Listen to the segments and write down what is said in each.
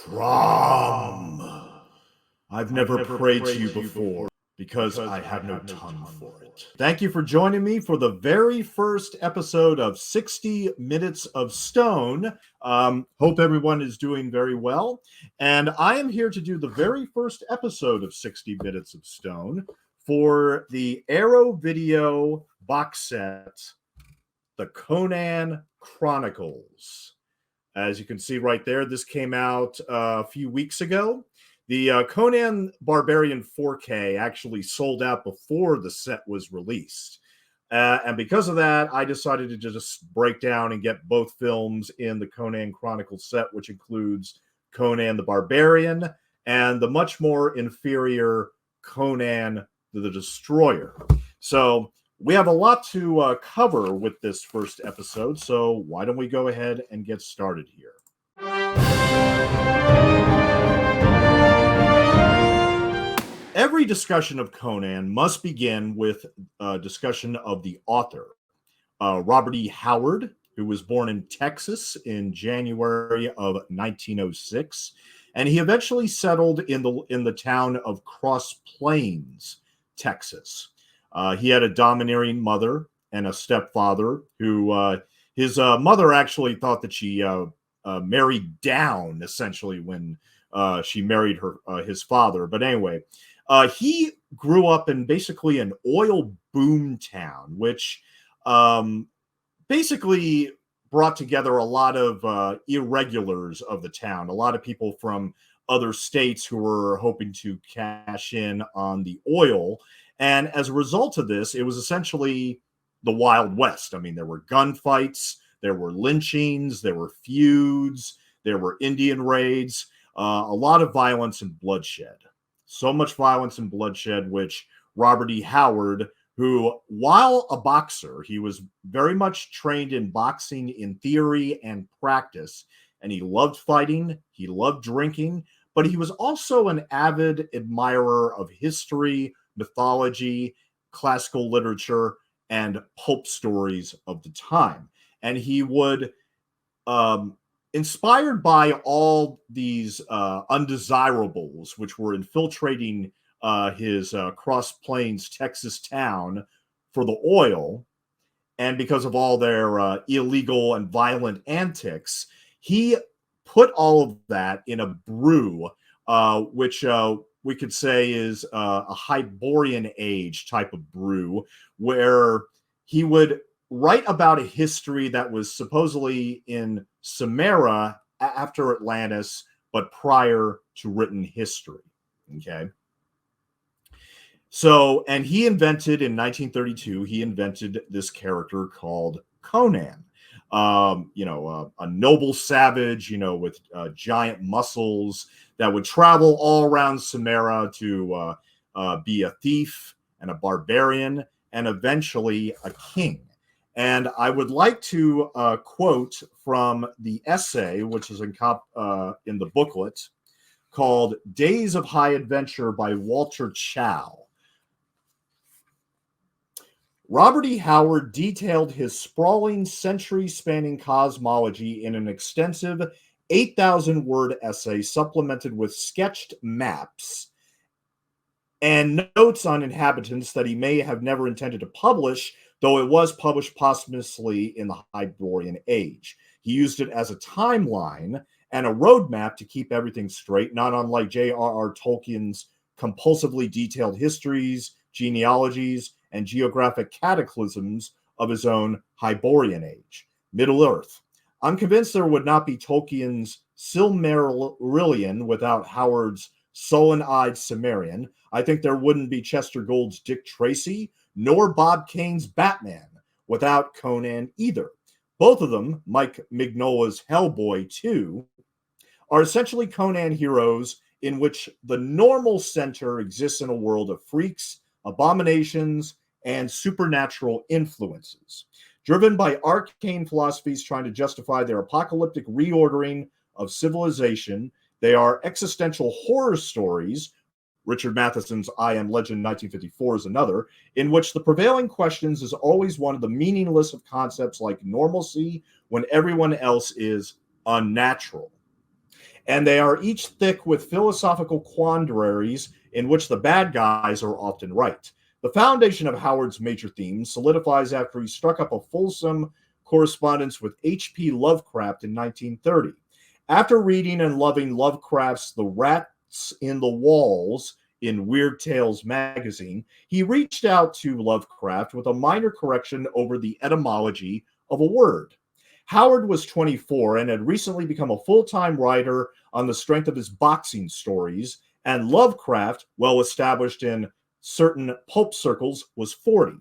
Crom. I've never prayed to you before because I have no tongue for it. Thank you for joining me for the very first episode of 60 Minutes of Stone. Hope everyone is doing very well. And I am here to do the very first episode of 60 Minutes of Stone for the Arrow Video box set, the Conan Chronicles. As you can see right there, this came out a few weeks ago. The Conan Barbarian 4K actually sold out before the set was released. And because of that, I decided to just break down and get both films in the Conan Chronicles set, which includes Conan the Barbarian and the much more inferior Conan the Destroyer. So we have a lot to cover with this first episode, so why don't we go ahead and get started here. Every discussion of Conan must begin with a discussion of the author, Robert E. Howard, who was born in Texas in January of 1906, and he eventually settled in the town of Cross Plains, Texas. He had a domineering mother and a stepfather who his mother actually thought that she married down, essentially, when she married his father. But anyway, he grew up in basically an oil boom town, which basically brought together a lot of irregulars of the town, a lot of people from other states who were hoping to cash in on the oil. And as a result of this, it was essentially the Wild West. I mean, there were gunfights, there were lynchings, there were feuds, there were Indian raids, a lot of violence and bloodshed. So much violence and bloodshed, which Robert E. Howard, who, while a boxer, he was very much trained in boxing in theory and practice, and he loved fighting, he loved drinking, but he was also an avid admirer of history, mythology, classical literature, and pulp stories of the time. And he would, inspired by all these undesirables, which were infiltrating his Cross Plains, Texas town for the oil, and because of all their illegal and violent antics, he put all of that in a brew, which we could say is a Hyborian age type of brew, where he would write about a history that was supposedly in Sumeria after Atlantis, but prior to written history. Okay. So, and he invented in 1932, he invented this character called Conan. A noble savage, with giant muscles that would travel all around Sumeria to be a thief and a barbarian and eventually a king. And I would like to quote from the essay, which is in the booklet, called Days of High Adventure by Walter Chow. Robert E. Howard detailed his sprawling, century-spanning cosmology in an extensive 8,000-word essay supplemented with sketched maps and notes on inhabitants that he may have never intended to publish, though it was published posthumously in the Hyborian Age. He used it as a timeline and a roadmap to keep everything straight, not unlike J.R.R. Tolkien's compulsively detailed histories, genealogies, and geographic cataclysms of his own Hyborian Age. Middle-earth. I'm convinced there would not be Tolkien's Silmarillion without Howard's sullen-eyed Cimmerian. I think there wouldn't be Chester Gould's Dick Tracy, nor Bob Kane's Batman without Conan either. Both of them, Mike Mignola's Hellboy 2, are essentially Conan heroes in which the normal center exists in a world of freaks, abominations, and supernatural influences, driven by arcane philosophies trying to justify their apocalyptic reordering of civilization. They are existential horror stories. Richard Matheson's I Am Legend 1954 is another, in which the prevailing questions is always one of the meaningless of concepts like normalcy when everyone else is unnatural. and they are each thick with philosophical quandaries in which the bad guys are often right. The foundation of Howard's major themes solidifies after he struck up a fulsome correspondence with H.P. Lovecraft in 1930. After reading and loving Lovecraft's The Rats in the Walls in Weird Tales magazine, he reached out to Lovecraft with a minor correction over the etymology of a word. Howard was 24 and had recently become a full-time writer on the strength of his boxing stories, and Lovecraft, well established in certain pulp circles, was 40.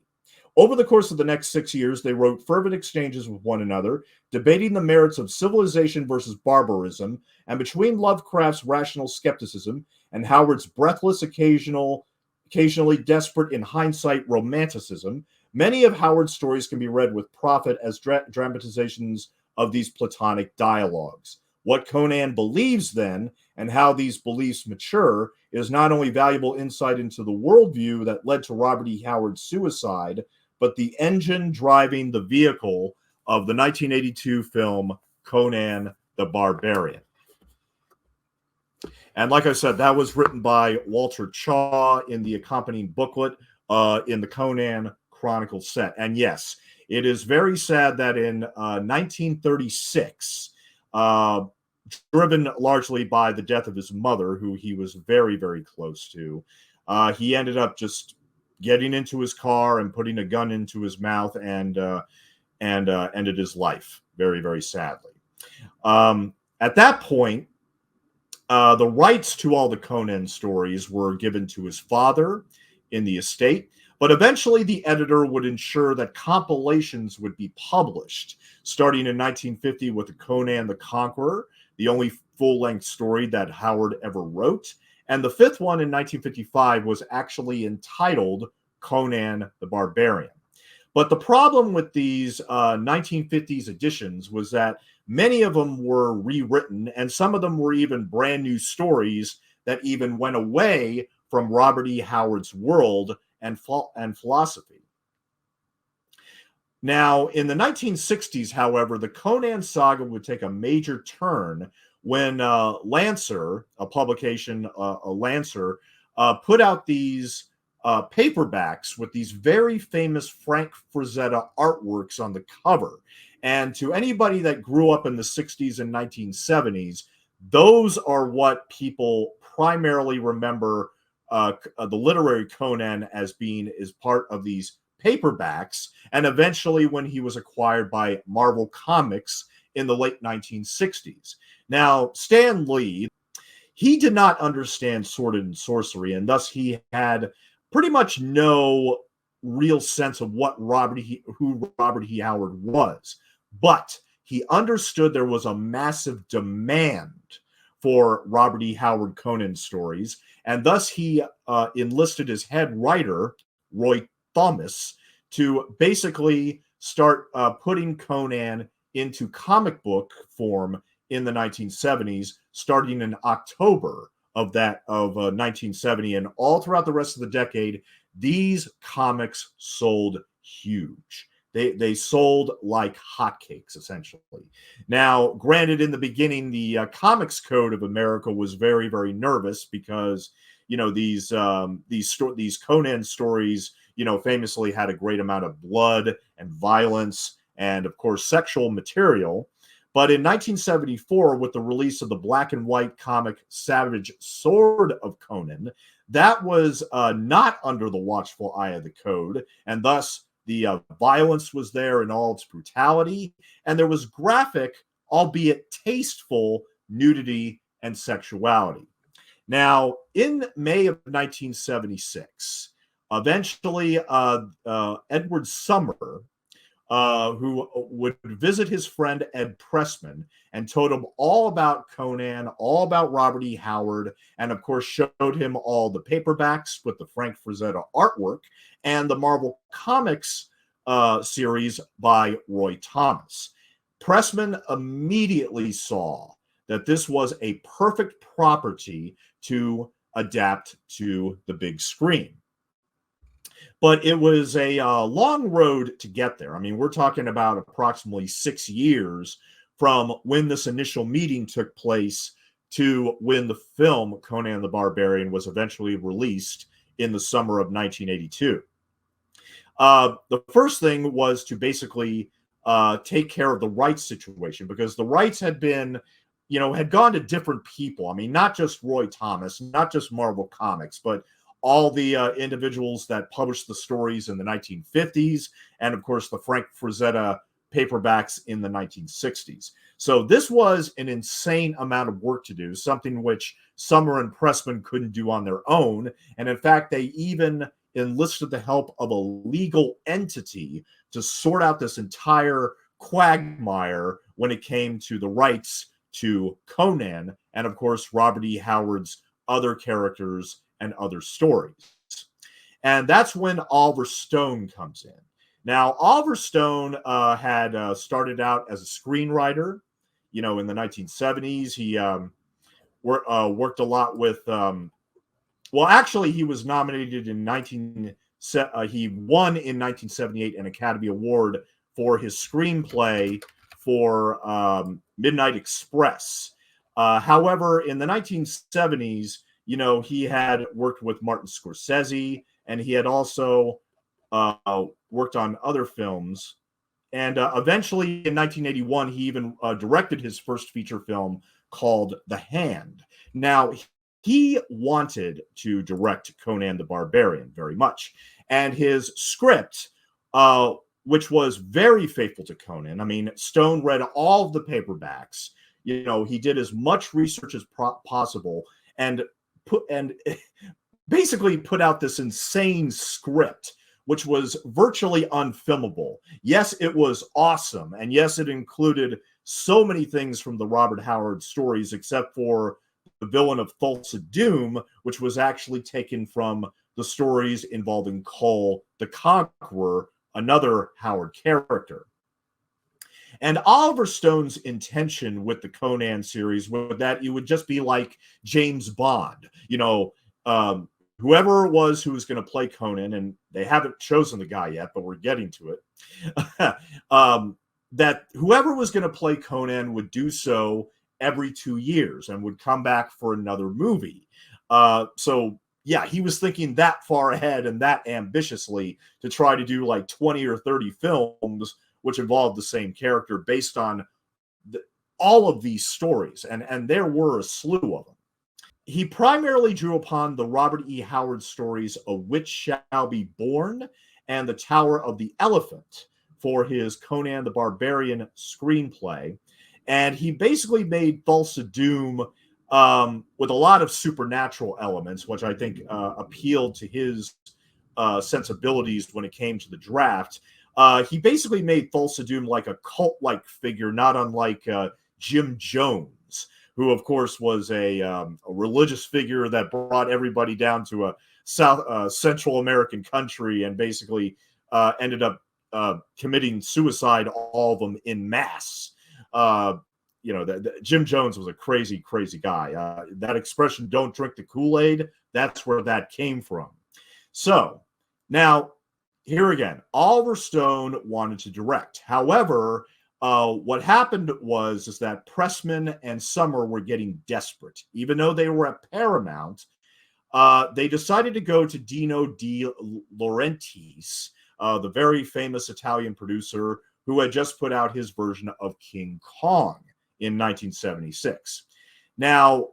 Over the course of the next 6 years, they wrote fervent exchanges with one another, debating the merits of civilization versus barbarism, and between Lovecraft's rational skepticism and Howard's breathless, occasionally desperate in hindsight romanticism, many of Howard's stories can be read with profit as dramatizations of these Platonic dialogues. What Conan believes then, and how these beliefs mature, is not only valuable insight into the worldview that led to Robert E. Howard's suicide, but the engine driving the vehicle of the 1982 film Conan the Barbarian. And like I said, that was written by Walter Chaw in the accompanying booklet in the Conan Chronicle set. And yes, it is very sad that in 1936, driven largely by the death of his mother, who he was very, very close to, he ended up just getting into his car and putting a gun into his mouth and ended his life very, very sadly. At that point, the rights to all the Conan stories were given to his father in the estate, but eventually the editor would ensure that compilations would be published, starting in 1950 with the Conan the Conqueror, the only full-length story that Howard ever wrote. And the fifth one in 1955 was actually entitled Conan the Barbarian. But the problem with these 1950s editions was that many of them were rewritten, and some of them were even brand new stories that even went away from Robert E. Howard's world and philosophy. Now, in the 1960s, however, the Conan saga would take a major turn when Lancer, a publication, Lancer, put out these paperbacks with these very famous Frank Frazetta artworks on the cover. And to anybody that grew up in the 60s and 1970s, those are what people primarily remember the literary Conan as being is part of these paperbacks, and eventually when he was acquired by Marvel Comics in the late 1960s. Now, Stan Lee, he did not understand sword and sorcery, and thus he had pretty much no real sense of who Robert E. Howard was. But he understood there was a massive demand for Robert E. Howard Conan stories, and thus he enlisted his head writer, Roy Thomas, to basically start putting Conan into comic book form in the 1970s, starting in October of 1970, and all throughout the rest of the decade, these comics sold huge. They sold like hotcakes, essentially. Now, granted, in the beginning, the Comics Code of America was very, very nervous because, you know, these Conan stories, you know, famously had a great amount of blood and violence and, of course, sexual material. But in 1974, with the release of the black and white comic Savage Sword of Conan, that was not under the watchful eye of the code, and thus the violence was there in all its brutality, and there was graphic, albeit tasteful, nudity and sexuality. Now, in May of 1976, eventually Edward Summer, who would visit his friend Ed Pressman and told him all about Conan, all about Robert E. Howard, and of course showed him all the paperbacks with the Frank Frazetta artwork and the Marvel Comics series by Roy Thomas. Pressman immediately saw that this was a perfect property to adapt to the big screen. But it was a long road to get there. I mean, we're talking about approximately 6 years from when this initial meeting took place to when the film Conan the Barbarian was eventually released in the summer of 1982. The first thing was to basically take care of the rights situation, because the rights had been, had gone to different people. I mean, not just Roy Thomas, not just Marvel Comics, but all the individuals that published the stories in the 1950s, and of course the Frank Frazetta paperbacks in the 1960s. So this was an insane amount of work to do, something which Summer and Pressman couldn't do on their own. And in fact, they even enlisted the help of a legal entity to sort out this entire quagmire when it came to the rights to Conan and, of course, Robert E. Howard's other characters and other stories. And that's when Oliver Stone comes in. Now, Oliver Stone had started out as a screenwriter, in the 1970s. He worked a lot with, actually, he was nominated in he won in 1978 an Academy Award for his screenplay for Midnight Express. However, in the 1970s, he had worked with Martin Scorsese, and he had also worked on other films. And eventually in 1981, he even directed his first feature film called The Hand. Now, he wanted to direct Conan the Barbarian very much. And his script, which was very faithful to Conan, I mean, Stone read all of the paperbacks. He did as much research as possible and basically put out this insane script, which was virtually unfilmable. Yes, it was awesome. And yes, it included so many things from the Robert Howard stories, except for the villain of Thulsa Doom, which was actually taken from the stories involving Kull the Conqueror, another Howard character. And Oliver Stone's intention with the Conan series was that it would just be like James Bond. Whoever it was who was going to play Conan, and they haven't chosen the guy yet, but we're getting to it, that whoever was going to play Conan would do so every 2 years and would come back for another movie. So, yeah, he was thinking that far ahead and that ambitiously to try to do like 20 or 30 films which involved the same character based on all of these stories. And there were a slew of them. He primarily drew upon the Robert E. Howard stories A Witch Shall Be Born and The Tower of the Elephant for his Conan the Barbarian screenplay. And he basically made Thulsa Doom with a lot of supernatural elements, which I think appealed to his sensibilities when it came to the draft. He basically made Thulsa Doom like a cult-like figure, not unlike Jim Jones, who, of course, was a religious figure that brought everybody down to a Central American country and basically ended up committing suicide, all of them in mass. Jim Jones was a crazy, crazy guy. That expression, "don't drink the Kool-Aid," that's where that came from. So, now, here again, Oliver Stone wanted to direct. However, what happened is that Pressman and Summer were getting desperate. Even though they were at Paramount, they decided to go to Dino De Laurentiis, the very famous Italian producer who had just put out his version of King Kong in 1976. Now,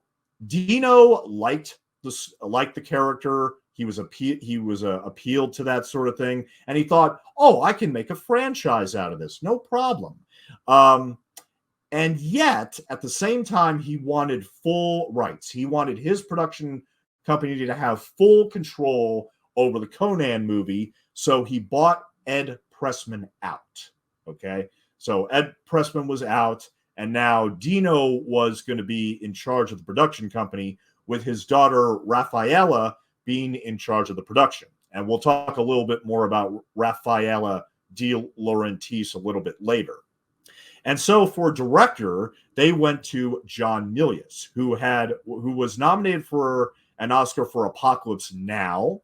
Dino liked the character. He was appealed to that sort of thing, and he thought, "Oh, I can make a franchise out of this, no problem." And yet, at the same time, he wanted full rights. He wanted his production company to have full control over the Conan movie, so he bought Ed Pressman out. Okay, so Ed Pressman was out, and now Dino was going to be in charge of the production company, with his daughter Raffaella being in charge of the production. And we'll talk a little bit more about Raffaella De Laurentiis a little bit later. And so for director, they went to John Milius, who was nominated for an Oscar for Apocalypse Now,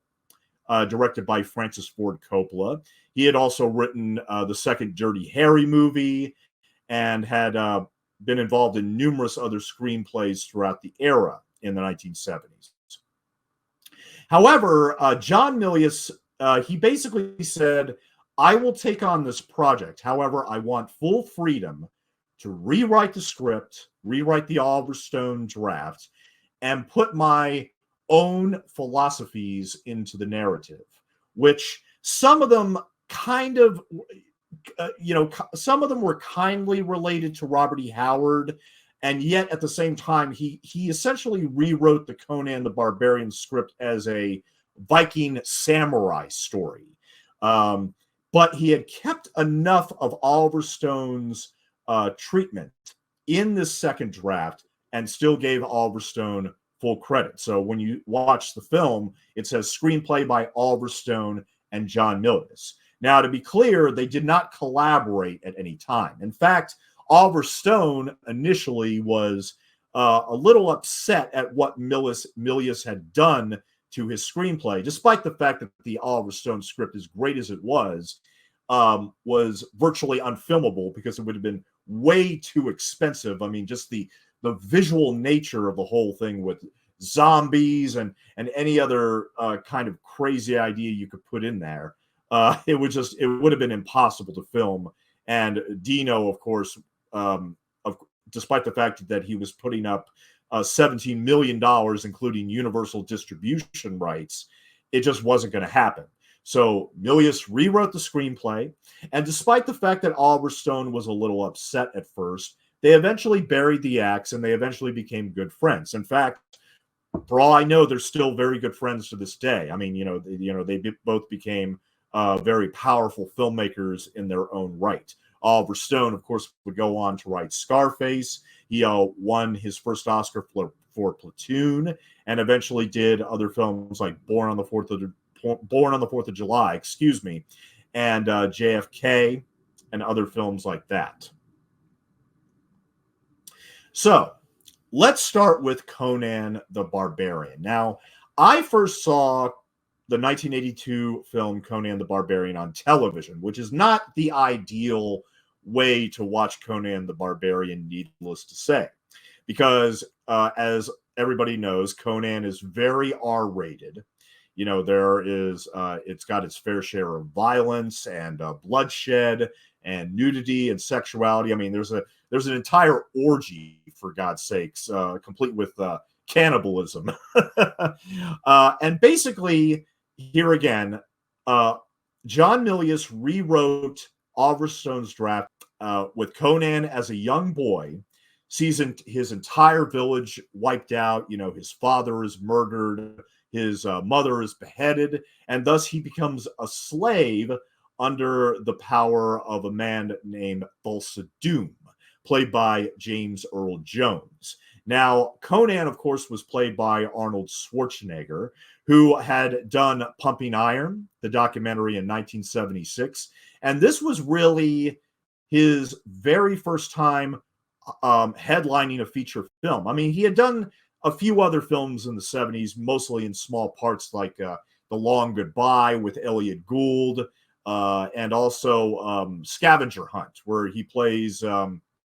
directed by Francis Ford Coppola. He had also written the second Dirty Harry movie and had been involved in numerous other screenplays throughout the era in the 1970s. However, John Milius, he basically said, I will take on this project. However, I want full freedom to rewrite the script, rewrite the Oliver Stone draft, and put my own philosophies into the narrative, which some of them kind of, some of them were kindly related to Robert E. Howard, and yet at the same time, he essentially rewrote the Conan the Barbarian script as a Viking samurai story. But he had kept enough of Oliver Stone's treatment in this second draft and still gave Oliver Stone full credit. So when you watch the film, it says screenplay by Oliver Stone and John Milius. Now, to be clear, they did not collaborate at any time. In fact, Oliver Stone initially was a little upset at what Milius had done to his screenplay, despite the fact that the Oliver Stone script, as great as it was virtually unfilmable because it would have been way too expensive. I mean, just the visual nature of the whole thing with zombies and any other kind of crazy idea you could put in there. It would have been impossible to film. And Dino, of course, despite the fact that he was putting up $17 million, including universal distribution rights, it just wasn't going to happen. So Milius rewrote the screenplay, and despite the fact that Oliver Stone was a little upset at first, they eventually buried the axe and they eventually became good friends. In fact, for all I know, they're still very good friends to this day. I mean, they both became very powerful filmmakers in their own right. Oliver Stone, of course, would go on to write Scarface. He won his first Oscar for Platoon, and eventually did other films like Born on the 4th of July, and JFK, and other films like that. So let's start with Conan the Barbarian. Now, I first saw the 1982 film Conan the Barbarian on television, which is not the ideal way to watch Conan the Barbarian, needless to say, because as everybody knows, Conan is very R-rated. It's got its fair share of violence and bloodshed and nudity and sexuality. I mean, there's an entire orgy, for God's sakes, complete with cannibalism. And basically, here again, John Milius rewrote Oliver Stone's draft with Conan as a young boy, sees his entire village wiped out. His father is murdered, his mother is beheaded, and thus he becomes a slave under the power of a man named Thulsa Doom, played by James Earl Jones. Now, Conan, of course, was played by Arnold Schwarzenegger, who had done Pumping Iron, the documentary, in 1976. And this was really his very first time headlining a feature film. I mean, he had done a few other films in the 70s, mostly in small parts, like The Long Goodbye with Elliot Gould, and also Scavenger Hunt, where he plays...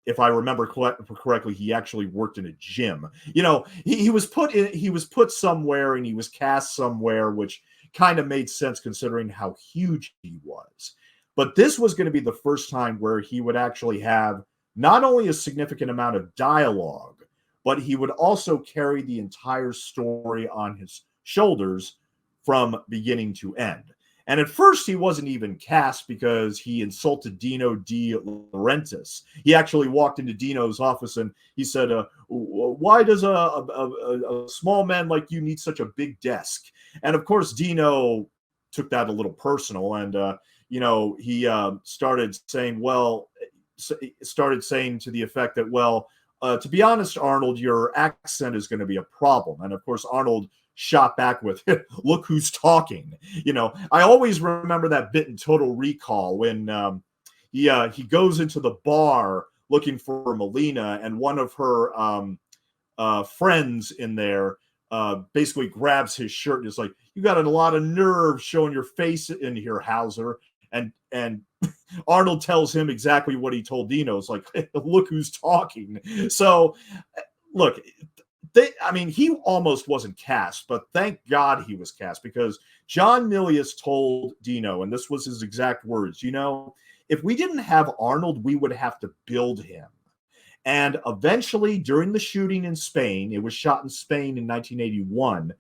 if I remember correctly, he actually worked in a gym. He was put somewhere and he was cast somewhere, which kind of made sense considering how huge he was. But this was going to be the first time where he would actually have not only a significant amount of dialogue, but he would also carry the entire story on his shoulders from beginning to end. And at first, he wasn't even cast because he insulted Dino De Laurentiis. He actually walked into Dino's office and he said, why does a small man like you need such a big desk? And of course, Dino took that a little personal. And, he started saying to the effect that, to be honest, Arnold, your accent is going to be a problem. And of course, Arnold shot back with, look who's talking. I always remember that bit in Total Recall when he goes into the bar looking for Melina, and one of her friends in there basically grabs his shirt and is like, you got a lot of nerve showing your face in here, Hauser. and Arnold tells him exactly what he told Dino. It's like, look who's talking. So, look, he almost wasn't cast, but thank God he was cast, because John Milius told Dino, and this was his exact words, if we didn't have Arnold, we would have to build him. And eventually, during the shooting in Spain, it was shot in Spain in 1981,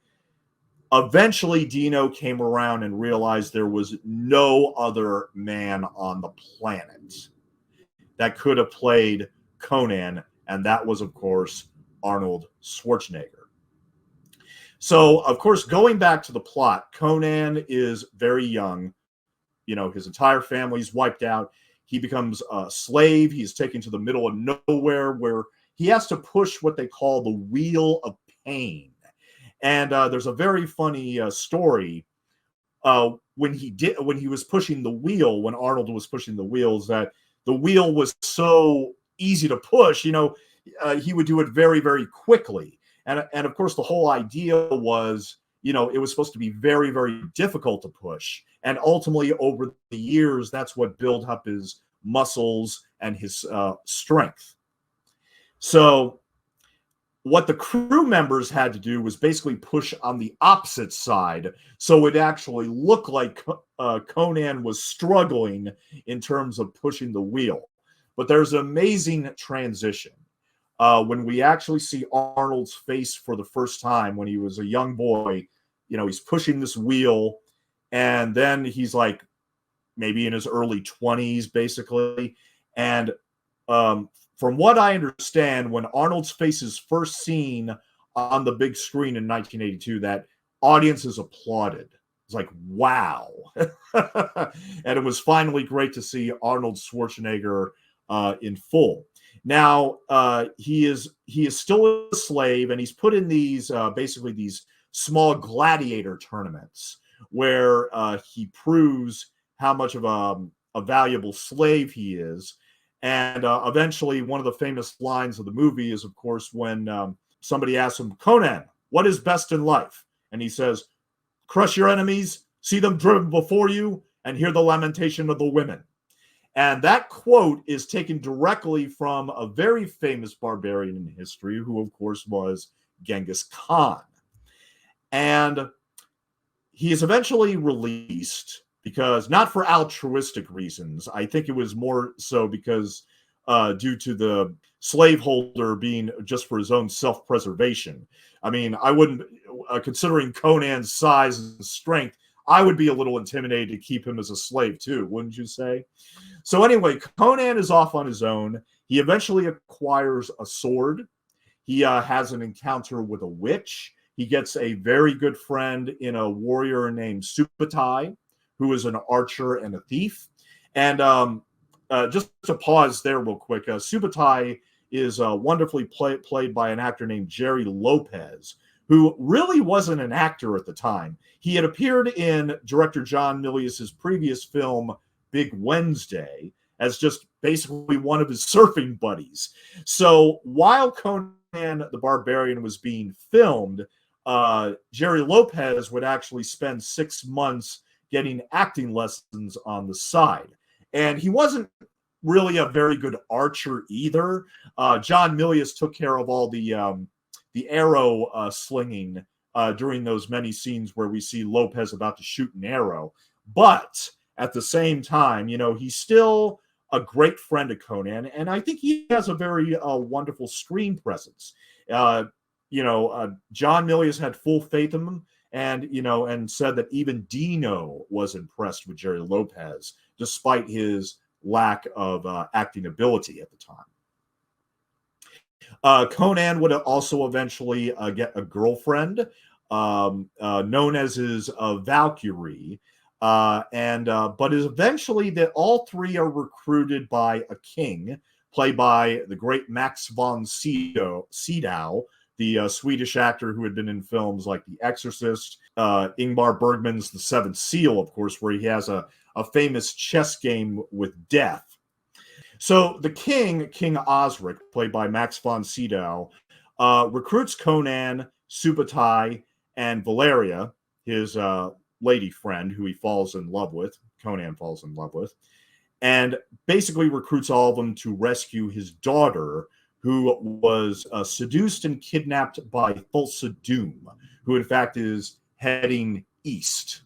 eventually Dino came around and realized there was no other man on the planet that could have played Conan, and that was, of course, Arnold Schwarzenegger. So, of course, going back to the plot, Conan is very young. His entire family's wiped out. He becomes a slave. He's taken to the middle of nowhere where he has to push what they call the wheel of pain. And there's a very funny story when he was pushing the wheel, when Arnold was pushing the wheels, that the wheel was so easy to push, he would do it very, very quickly. And of course, the whole idea was, it was supposed to be very, very difficult to push. And ultimately, over the years, that's what built up his muscles and his strength. So what the crew members had to do was basically push on the opposite side, so it actually looked like Conan was struggling in terms of pushing the wheel. But there's an amazing transition. When we actually see Arnold's face for the first time when he was a young boy, he's pushing this wheel, and then he's like maybe in his early 20s, basically. And from what I understand, when Arnold's face is first seen on the big screen in 1982, that audiences applauded. It's like, wow. And it was finally great to see Arnold Schwarzenegger in full. Now, he is still a slave, and he's put in these basically these small gladiator tournaments where he proves how much of a valuable slave he is. And eventually, one of the famous lines of the movie is, of course, when somebody asks him, Conan, what is best in life? And he says, crush your enemies, see them driven before you, and hear the lamentation of the women. And that quote is taken directly from a very famous barbarian in history, who, of course, was Genghis Khan. And he is eventually released, because not for altruistic reasons. I think it was more so because due to the slaveholder being just for his own self-preservation. I mean, I wouldn't, considering Conan's size and strength, I would be a little intimidated to keep him as a slave too, wouldn't you say? So anyway, Conan is off on his own. He eventually acquires a sword. He has an encounter with a witch. He gets a very good friend in a warrior named Subutai, who is an archer and a thief. And just to pause there real quick, Subutai is wonderfully played by an actor named Jerry Lopez, who really wasn't an actor at the time. He had appeared in director John Milius's previous film, Big Wednesday, as just basically one of his surfing buddies. So while Conan the Barbarian was being filmed, Jerry Lopez would actually spend 6 months getting acting lessons on the side. And he wasn't really a very good archer either. John Milius took care of all the arrow slinging during those many scenes where we see Lopez about to shoot an arrow. But at the same time, he's still a great friend of Conan, and I think he has a very wonderful screen presence. John Milius had full faith in him, and said that even Dino was impressed with Jerry Lopez, despite his lack of acting ability at the time. Conan would also eventually get a girlfriend known as his Valkyrie, but is eventually that all three are recruited by a king, played by the great Max von Sydow, the Swedish actor who had been in films like The Exorcist, Ingmar Bergman's The Seventh Seal, of course, where he has a famous chess game with death. So the King Osric, played by Max von Sydow, recruits Conan, Subutai, and Valeria, his lady friend who he falls in love with, Conan falls in love with, and basically recruits all of them to rescue his daughter, who was seduced and kidnapped by Thulsa Doom, who in fact is heading east.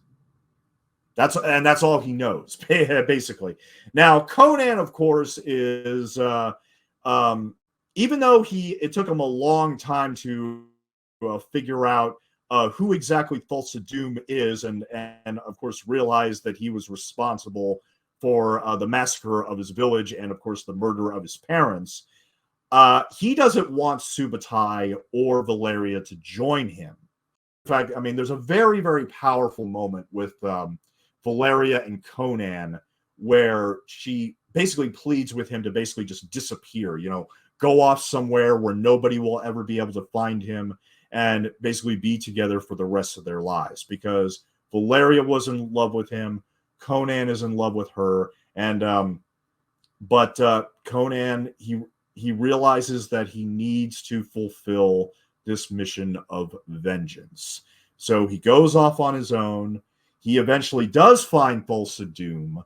That's all he knows, basically. Now, Conan, of course, is even though it took him a long time to figure out who exactly Thulsa Doom is, and of course realize that he was responsible for the massacre of his village and of course the murder of his parents. He doesn't want Subutai or Valeria to join him. In fact, I mean, there's a very, very powerful moment with Valeria and Conan where she basically pleads with him to basically just disappear, go off somewhere where nobody will ever be able to find him and basically be together for the rest of their lives, because Valeria was in love with him, Conan is in love with her, and but Conan, he realizes that he needs to fulfill this mission of vengeance. So he goes off on his own. He eventually does find Thulsa Doom.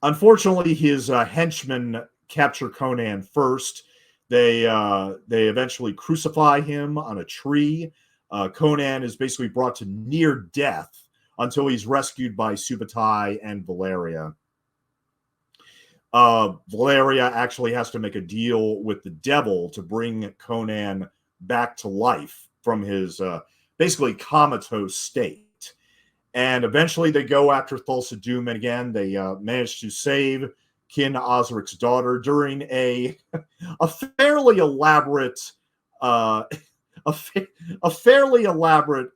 Unfortunately, his henchmen capture Conan first. They eventually crucify him on a tree. Conan is basically brought to near death until he's rescued by Subutai and Valeria. Valeria actually has to make a deal with the devil to bring Conan back to life from his basically comatose state. And eventually they go after Thulsa Doom, and again, they manage to save Kin Osric's daughter during a fairly elaborate, fairly elaborate,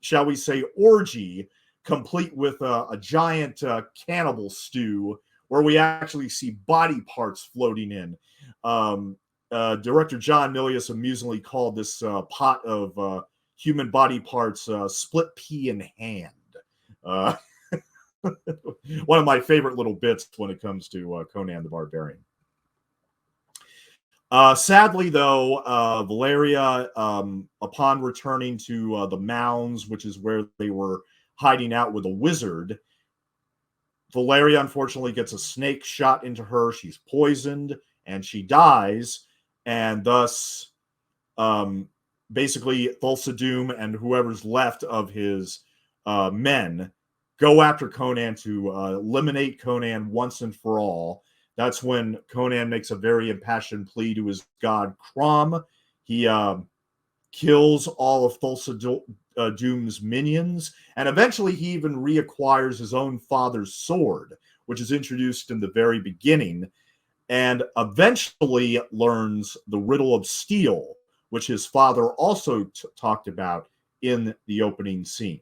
shall we say, orgy, complete with a giant cannibal stew, where we actually see body parts floating in. Director John Milius amusingly called this pot of human body parts split pea in hand. One of my favorite little bits when it comes to Conan the Barbarian. Sadly, though, Valeria, upon returning to the mounds, which is where they were hiding out with a wizard, Valeria unfortunately gets a snake shot into her. She's poisoned and she dies. And thus, basically, Thulsa Doom and whoever's left of his men go after Conan to eliminate Conan once and for all. That's when Conan makes a very impassioned plea to his god Crom. He kills all of Thulsa Doom's minions, and eventually he even reacquires his own father's sword, which is introduced in the very beginning, and eventually learns the riddle of steel, which his father also talked about in the opening scene.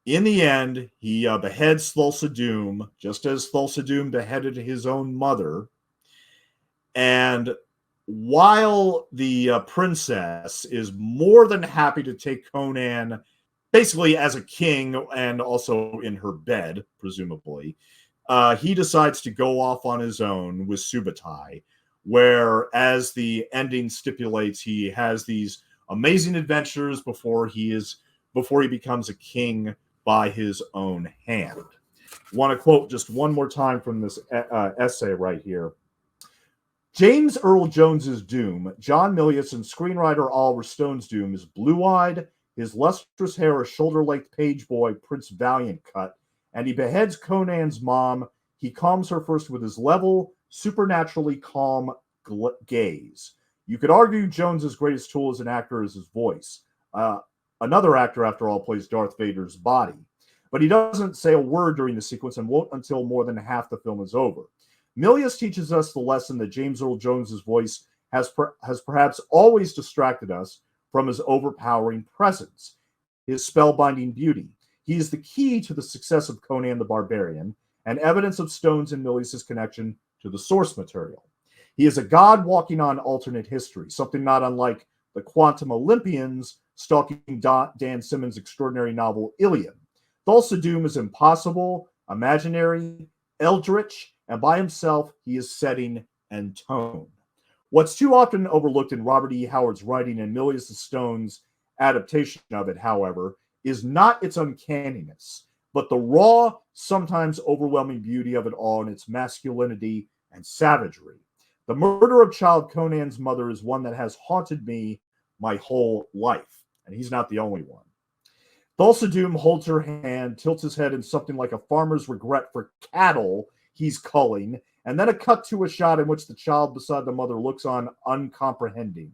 In the end, he beheads Thulsa Doom, just as Thulsa Doom beheaded his own mother. And while the princess is more than happy to take Conan basically as a king and also in her bed, presumably, he decides to go off on his own with Subutai, where, as the ending stipulates, he has these amazing adventures before he becomes a king by his own hand. I want to quote just one more time from this essay right here. James Earl Jones's Doom, John Milius and screenwriter Oliver Stone's Doom, is blue-eyed, his lustrous hair a shoulder-length page boy Prince Valiant cut, and he beheads Conan's mom. He calms her first with his level, supernaturally calm gaze. You could argue Jones's greatest tool as an actor is his voice. Another actor, after all, plays Darth Vader's body. But he doesn't say a word during the sequence and won't until more than half the film is over. Milius teaches us the lesson that James Earl Jones's voice has perhaps always distracted us from his overpowering presence, his spellbinding beauty. He is the key to the success of Conan the Barbarian and evidence of Stone's and Milius's connection to the source material. He is a god walking on alternate history, something not unlike the Quantum Olympians stalking Dan Simmons' extraordinary novel Ilium. Thulsa Doom is impossible, imaginary, eldritch, and by himself he is setting and tone. What's too often overlooked in Robert E. Howard's writing and Milius Stone's adaptation of it, however, is not its uncanniness, but the raw, sometimes overwhelming beauty of it all in its masculinity and savagery. The murder of child Conan's mother is one that has haunted me my whole life, and he's not the only one. Thulsa Doom holds her hand, tilts his head in something like a farmer's regret for cattle he's culling, and then a cut to a shot in which the child beside the mother looks on uncomprehending.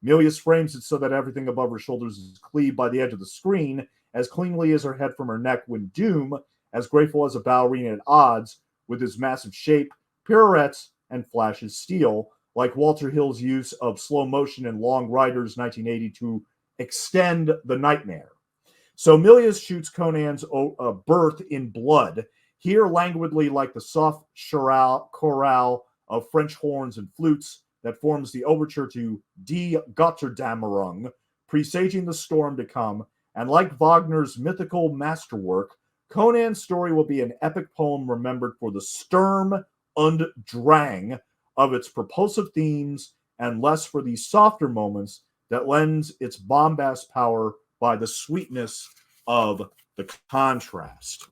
Milius frames it so that everything above her shoulders is cleaved by the edge of the screen, as cleanly as her head from her neck, when Doom, as graceful as a ballerina at odds with his massive shape, pirouettes, and flashes steel, like Walter Hill's use of slow motion in Long Riders 1980 to extend the nightmare. So Milius shoots Conan's birth in blood, here languidly like the soft chorale of French horns and flutes that forms the overture to Die Götterdämmerung, presaging the storm to come, and like Wagner's mythical masterwork, Conan's story will be an epic poem remembered for the Sturm und Drang of its propulsive themes, and less for the softer moments that lends its bombast power by the sweetness of the contrast.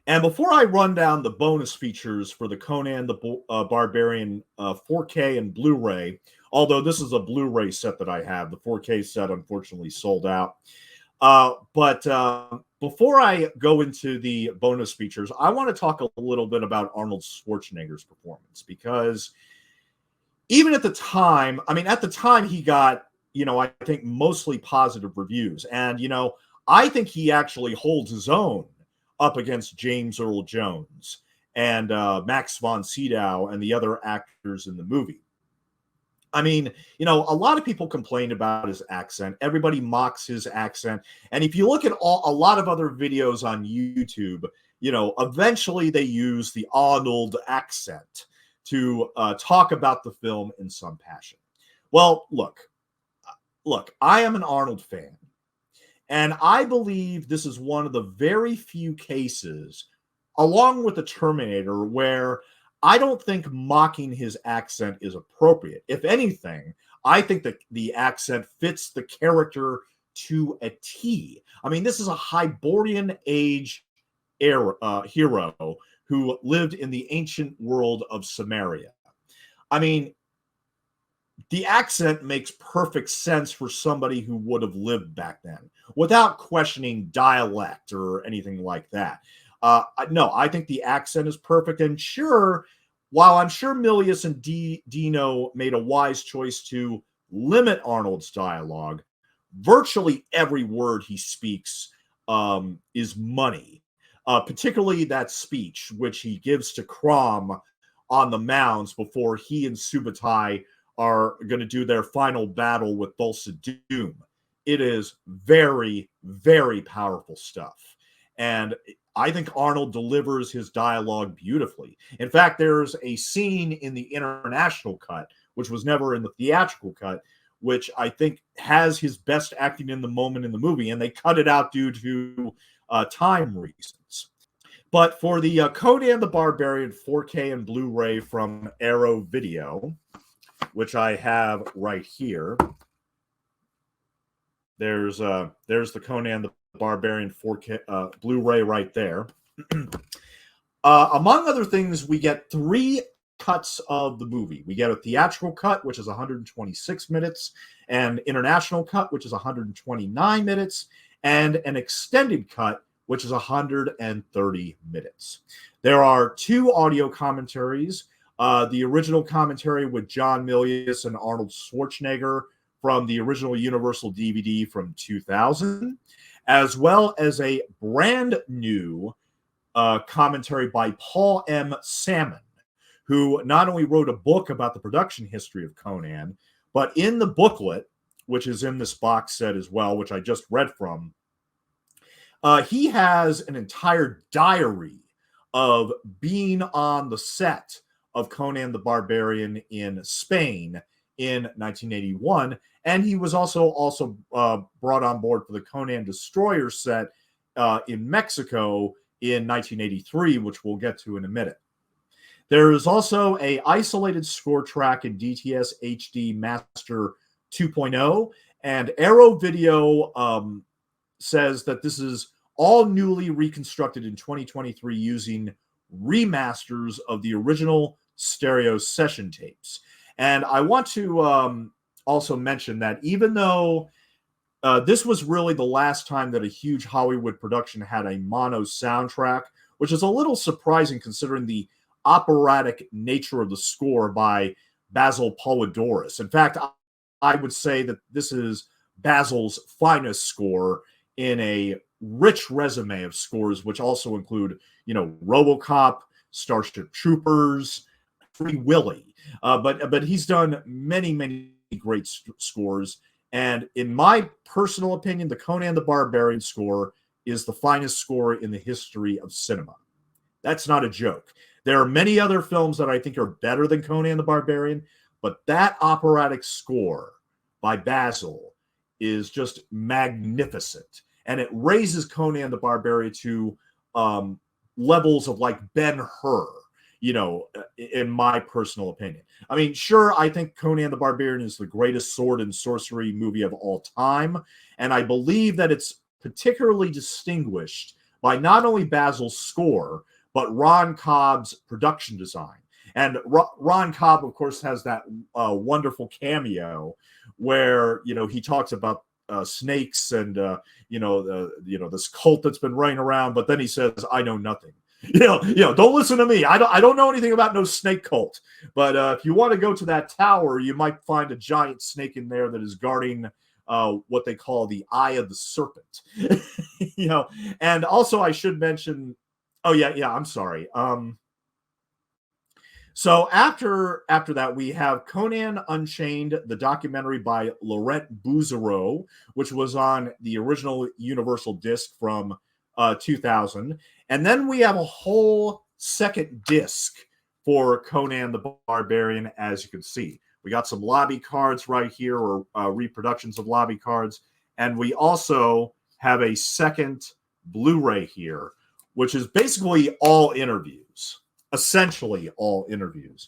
And before I run down the bonus features for the Conan the Barbarian 4K and Blu-ray, although this is a Blu-ray set that I have, the 4K set unfortunately sold out. But before I go into the bonus features, I want to talk a little bit about Arnold Schwarzenegger's performance, because even at the time, he got, I think mostly positive reviews. And, I think he actually holds his own up against James Earl Jones and Max von Sydow and the other actors in the movie. I mean, a lot of people complain about his accent. Everybody mocks his accent. And if you look at a lot of other videos on YouTube, eventually they use the Arnold accent to talk about the film in some passion. Well, look, I am an Arnold fan. And I believe this is one of the very few cases, along with the Terminator, where I don't think mocking his accent is appropriate. If anything, I think that the accent fits the character to a T. I mean, this is a Hyborian age hero who lived in the ancient world of Samaria. I mean, the accent makes perfect sense for somebody who would have lived back then without questioning dialect or anything like that. No, I think the accent is perfect. And sure, while I'm sure Milius and Dino made a wise choice to limit Arnold's dialogue, virtually every word he speaks is money, particularly that speech, which he gives to Crom on the mounds before he and Subutai are going to do their final battle with Thulsa Doom. It is very, very powerful stuff. And I think Arnold delivers his dialogue beautifully. In fact, there's a scene in the international cut, which was never in the theatrical cut, which I think has his best acting in the moment in the movie, and they cut it out due to time reasons. But for the Conan the Barbarian 4K and Blu-ray from Arrow Video, which I have right here. There's the Conan the Barbarian 4K Blu-ray right there. Among other things, we get 3 cuts of the movie. We get a theatrical cut, which is 126 minutes, an international cut, which is 129 minutes, and an extended cut, which is 130 minutes. There are 2 audio commentaries. The original commentary with John Milius and Arnold Schwarzenegger from the original Universal DVD from 2000, as well as a brand new commentary by Paul M. Salmon, who not only wrote a book about the production history of Conan, but in the booklet, which is in this box set as well, which I just read from, he has an entire diary of being on the set of Conan the Barbarian in Spain in 1981, and he was also brought on board for the Conan Destroyer set in Mexico in 1983, which we'll get to in a minute. There is also a isolated score track in DTS HD Master 2.0, and Arrow Video says that this is all newly reconstructed in 2023 using remasters of the original stereo session tapes. And I want to also mention that even though this was really the last time that a huge Hollywood production had a mono soundtrack, which is a little surprising considering the operatic nature of the score by Basil Polidoris. In fact, I would say that this is Basil's finest score in a rich resume of scores, which also include, RoboCop, Starship Troopers, Free Willy. But he's done many, many great scores. And in my personal opinion, the Conan the Barbarian score is the finest score in the history of cinema. That's not a joke. There are many other films that I think are better than Conan the Barbarian, but that operatic score by Basil is just magnificent. And it raises Conan the Barbarian to levels of like Ben-Hur, in my personal opinion. I mean, sure, I think Conan the Barbarian is the greatest sword and sorcery movie of all time. And I believe that it's particularly distinguished by not only Basil's score, but Ron Cobb's production design. And Ron Cobb, of course, has that wonderful cameo where, he talks about snakes and, this cult that's been running around. But then he says, I know nothing. Don't listen to me. I don't know anything about no snake cult. But if you want to go to that tower, you might find a giant snake in there that is guarding what they call the eye of the serpent. And also I should mention. Oh yeah. I'm sorry. So after that, we have Conan Unchained, the documentary by Laurent Bouzereau, which was on the original Universal disc from 2000. And then we have a whole second disc for Conan the Barbarian, as you can see. We got some lobby cards right here, or reproductions of lobby cards. And we also have a second Blu-ray here, which is basically all interviews, essentially all interviews.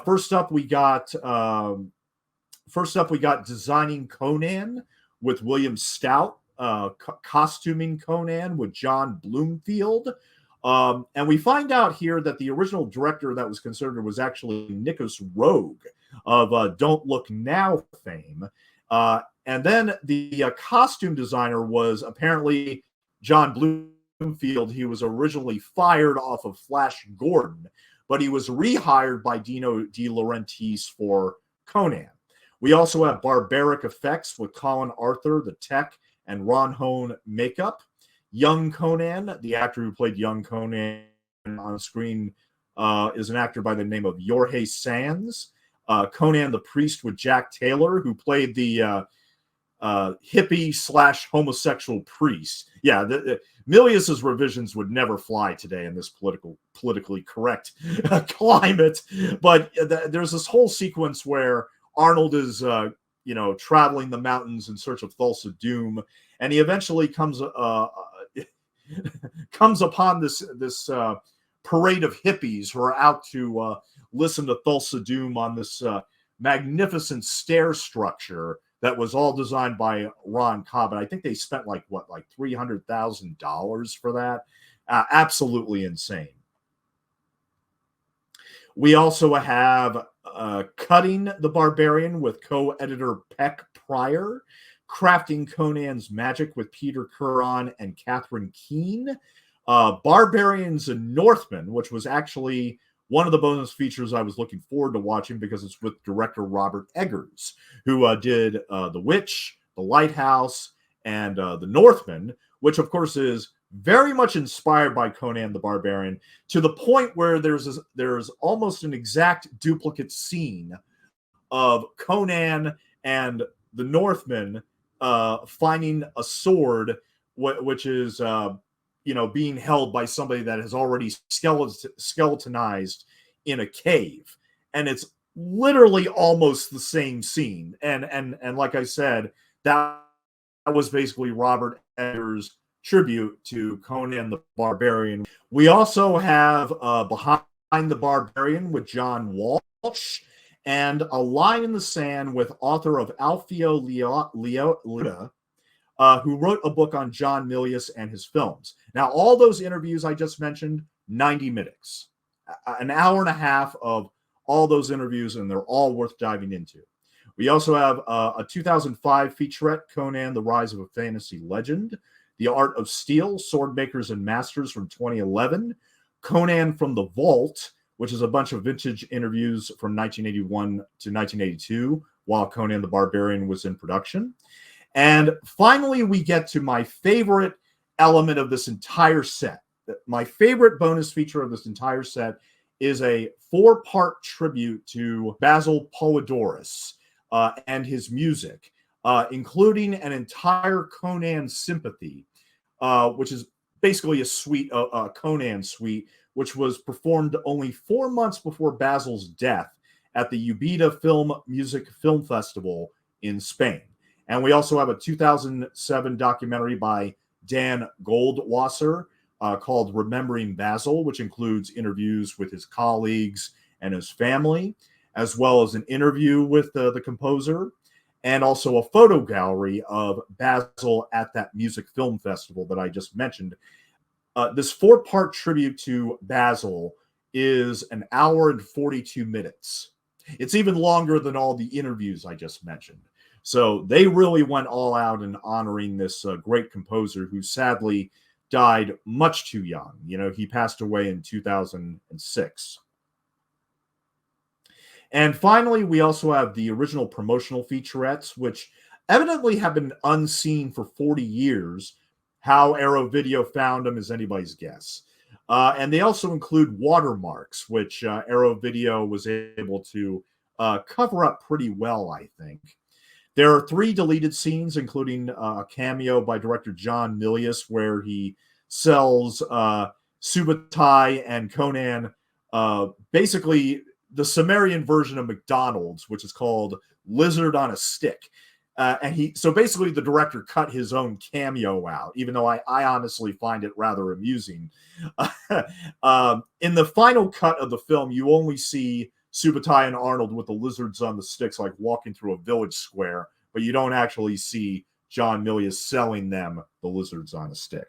First up, we got Designing Conan with William Stout. Costuming Conan with John Bloomfield. And we find out here that the original director that was considered was actually Nikos Roeg of Don't Look Now fame. And then the costume designer was apparently John Bloomfield. He was originally fired off of Flash Gordon, but he was rehired by Dino De Laurentiis for Conan. We also have Barbaric Effects with Colin Arthur, the tech, and Ron Hone makeup. Young Conan, the actor who played young Conan on screen, is an actor by the name of Jorge Sanz. Conan the Priest with Jack Taylor, who played the hippie / homosexual priest. Yeah, Milius's revisions would never fly today in this politically correct climate. But there's this whole sequence where Arnold is traveling the mountains in search of Thulsa Doom, and he eventually comes upon this parade of hippies who are out to listen to Thulsa Doom on this magnificent stair structure that was all designed by Ron Cobb. And I think they spent like $300,000 for that. Absolutely insane. We also have Cutting the Barbarian with co-editor Peck Pryor, Crafting Conan's Magic with Peter Curran and Catherine Keene, Barbarians and Northmen, which was actually one of the bonus features I was looking forward to watching because it's with director Robert Eggers, who did The Witch, The Lighthouse, and The Northman, which of course is very much inspired by Conan the Barbarian, to the point where there's almost an exact duplicate scene of Conan and the Northman finding a sword, which is being held by somebody that has already skeletonized in a cave, and it's literally almost the same scene. And like I said, that was basically Robert Eggers' tribute to Conan the Barbarian. We also have Behind the Barbarian with John Walsh, and A Line in the Sand with author of Alfio Leota, who wrote a book on John Milius and his films. Now, all those interviews I just mentioned, 90 minutes, an hour and a half of all those interviews, and they're all worth diving into. We also have a 2005 featurette, Conan, The Rise of a Fantasy Legend, The Art of Steel, Sword Makers and Masters from 2011, Conan from the Vault, which is a bunch of vintage interviews from 1981 to 1982, while Conan the Barbarian was in production. And finally, we get to my favorite element of this entire set. My favorite bonus feature of this entire set is a 4-part tribute to Basil Poledouris and his music, including an entire Conan sympathy, which is basically a suite, a Conan suite, which was performed only 4 months before Basil's death at the Ubeda Music Film Festival in Spain. And we also have a 2007 documentary by Dan Goldwasser called Remembering Basil, which includes interviews with his colleagues and his family, as well as an interview with the composer, and also a photo gallery of Basil at that music film festival that I just mentioned. This 4-part tribute to Basil is an hour and 42 minutes. It's even longer than all the interviews I just mentioned. So they really went all out in honoring this great composer who sadly died much too young. You know, he passed away in 2006. And finally, we also have the original promotional featurettes, which evidently have been unseen for 40 years. How Arrow Video found them is anybody's guess. And they also include watermarks, which Arrow Video was able to cover up pretty well, I think. There are 3 deleted scenes, including a cameo by director John Milius, where he sells Subutai and Conan basically the Sumerian version of McDonald's, which is called Lizard on a Stick. So basically the director cut his own cameo out, even though I honestly find it rather amusing. In the final cut of the film, you only see Subutai and Arnold with the lizards on the sticks, like walking through a village square, but you don't actually see John Milius selling them the lizards on a stick.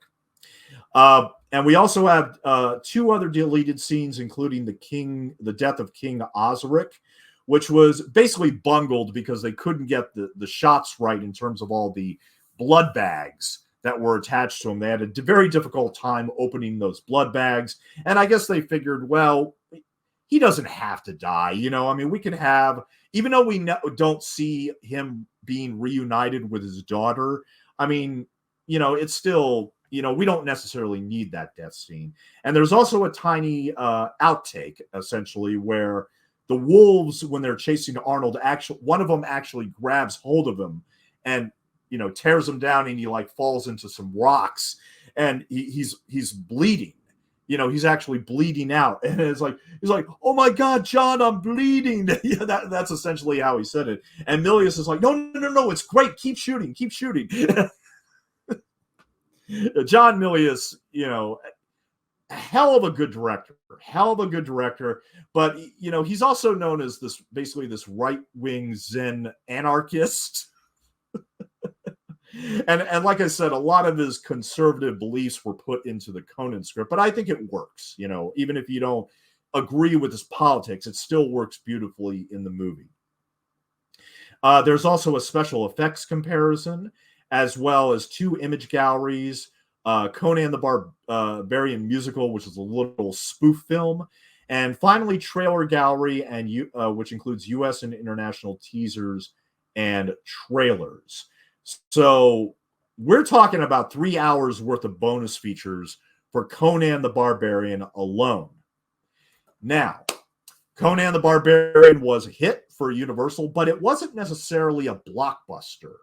And we also have 2 other deleted scenes, including the death of King Osric, which was basically bungled because they couldn't get the shots right in terms of all the blood bags that were attached to him. They had a very difficult time opening those blood bags. And I guess they figured, well, he doesn't have to die. You know, I mean, we can have, even though we don't see him being reunited with his daughter, I mean, you know, it's still, you know, we don't necessarily need that death scene. And there's also a tiny outtake, essentially, where the wolves, when they're chasing Arnold, one of them actually grabs hold of him and, you know, tears him down, and he like falls into some rocks, and he's bleeding. You know, he's actually bleeding out, and it's like he's like, "Oh my God, John, I'm bleeding." Yeah, that's essentially how he said it. And Milius is like, "No, it's great. Keep shooting, keep shooting." John Milius, you know, hell of a good director, but you know, he's also known as this right-wing Zen anarchist. and like I said, a lot of his conservative beliefs were put into the Conan script, but I think it works. You know, even if you don't agree with his politics, it still works beautifully in the movie. There's also a special effects comparison, as well as 2 image galleries, Conan the Barbarian musical, which is a little spoof film, and finally trailer gallery, and which includes U.S. and international teasers and trailers. So we're talking about 3 hours worth of bonus features for Conan the Barbarian alone. Now, Conan the Barbarian was a hit for Universal, but it wasn't necessarily a blockbuster.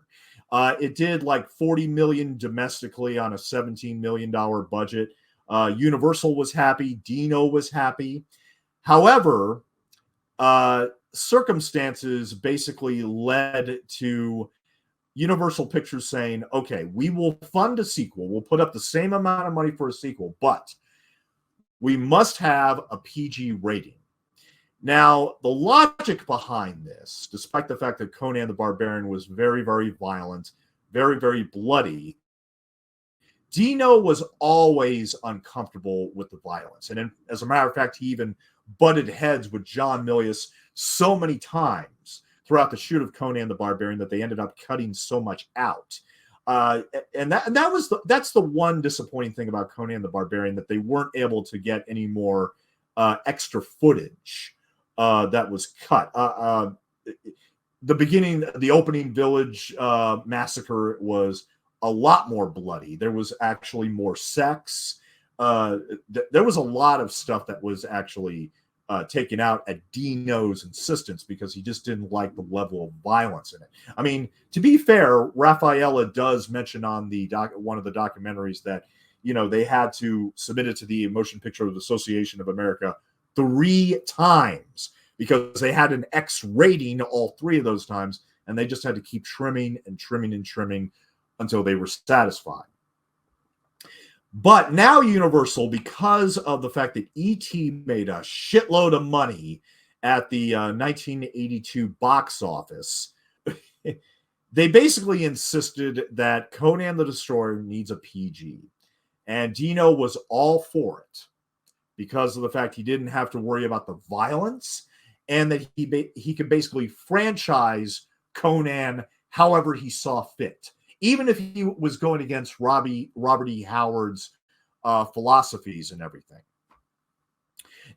It did like $40 million domestically on a $17 million budget. Universal was happy. Dino was happy. However, circumstances basically led to Universal Pictures saying, okay, we will fund a sequel. We'll put up the same amount of money for a sequel, but we must have a PG rating. Now, the logic behind this, despite the fact that Conan the Barbarian was very, very violent, very, very bloody. Dino was always uncomfortable with the violence. And as a matter of fact, he even butted heads with John Milius so many times throughout the shoot of Conan the Barbarian that they ended up cutting so much out. That's the one disappointing thing about Conan the Barbarian, that they weren't able to get any more extra footage that was cut. The opening village massacre was a lot more bloody. There was actually more sex. There was a lot of stuff that was actually taken out at Dino's insistence, because he just didn't like the level of violence in it. I mean, to be fair, Raffaella does mention on the one of the documentaries that, they had to submit it to the Motion Picture Association of America 3 times because they had an X rating all 3 of those times, and they just had to keep trimming and trimming and trimming until they were satisfied. But now Universal, because of the fact that E.T. made a shitload of money at the 1982 box office, they basically insisted that Conan the Destroyer needs a PG. And Dino was all for it because of the fact he didn't have to worry about the violence, and that he could basically franchise Conan however he saw fit, even if he was going against Robert E. Howard's philosophies and everything.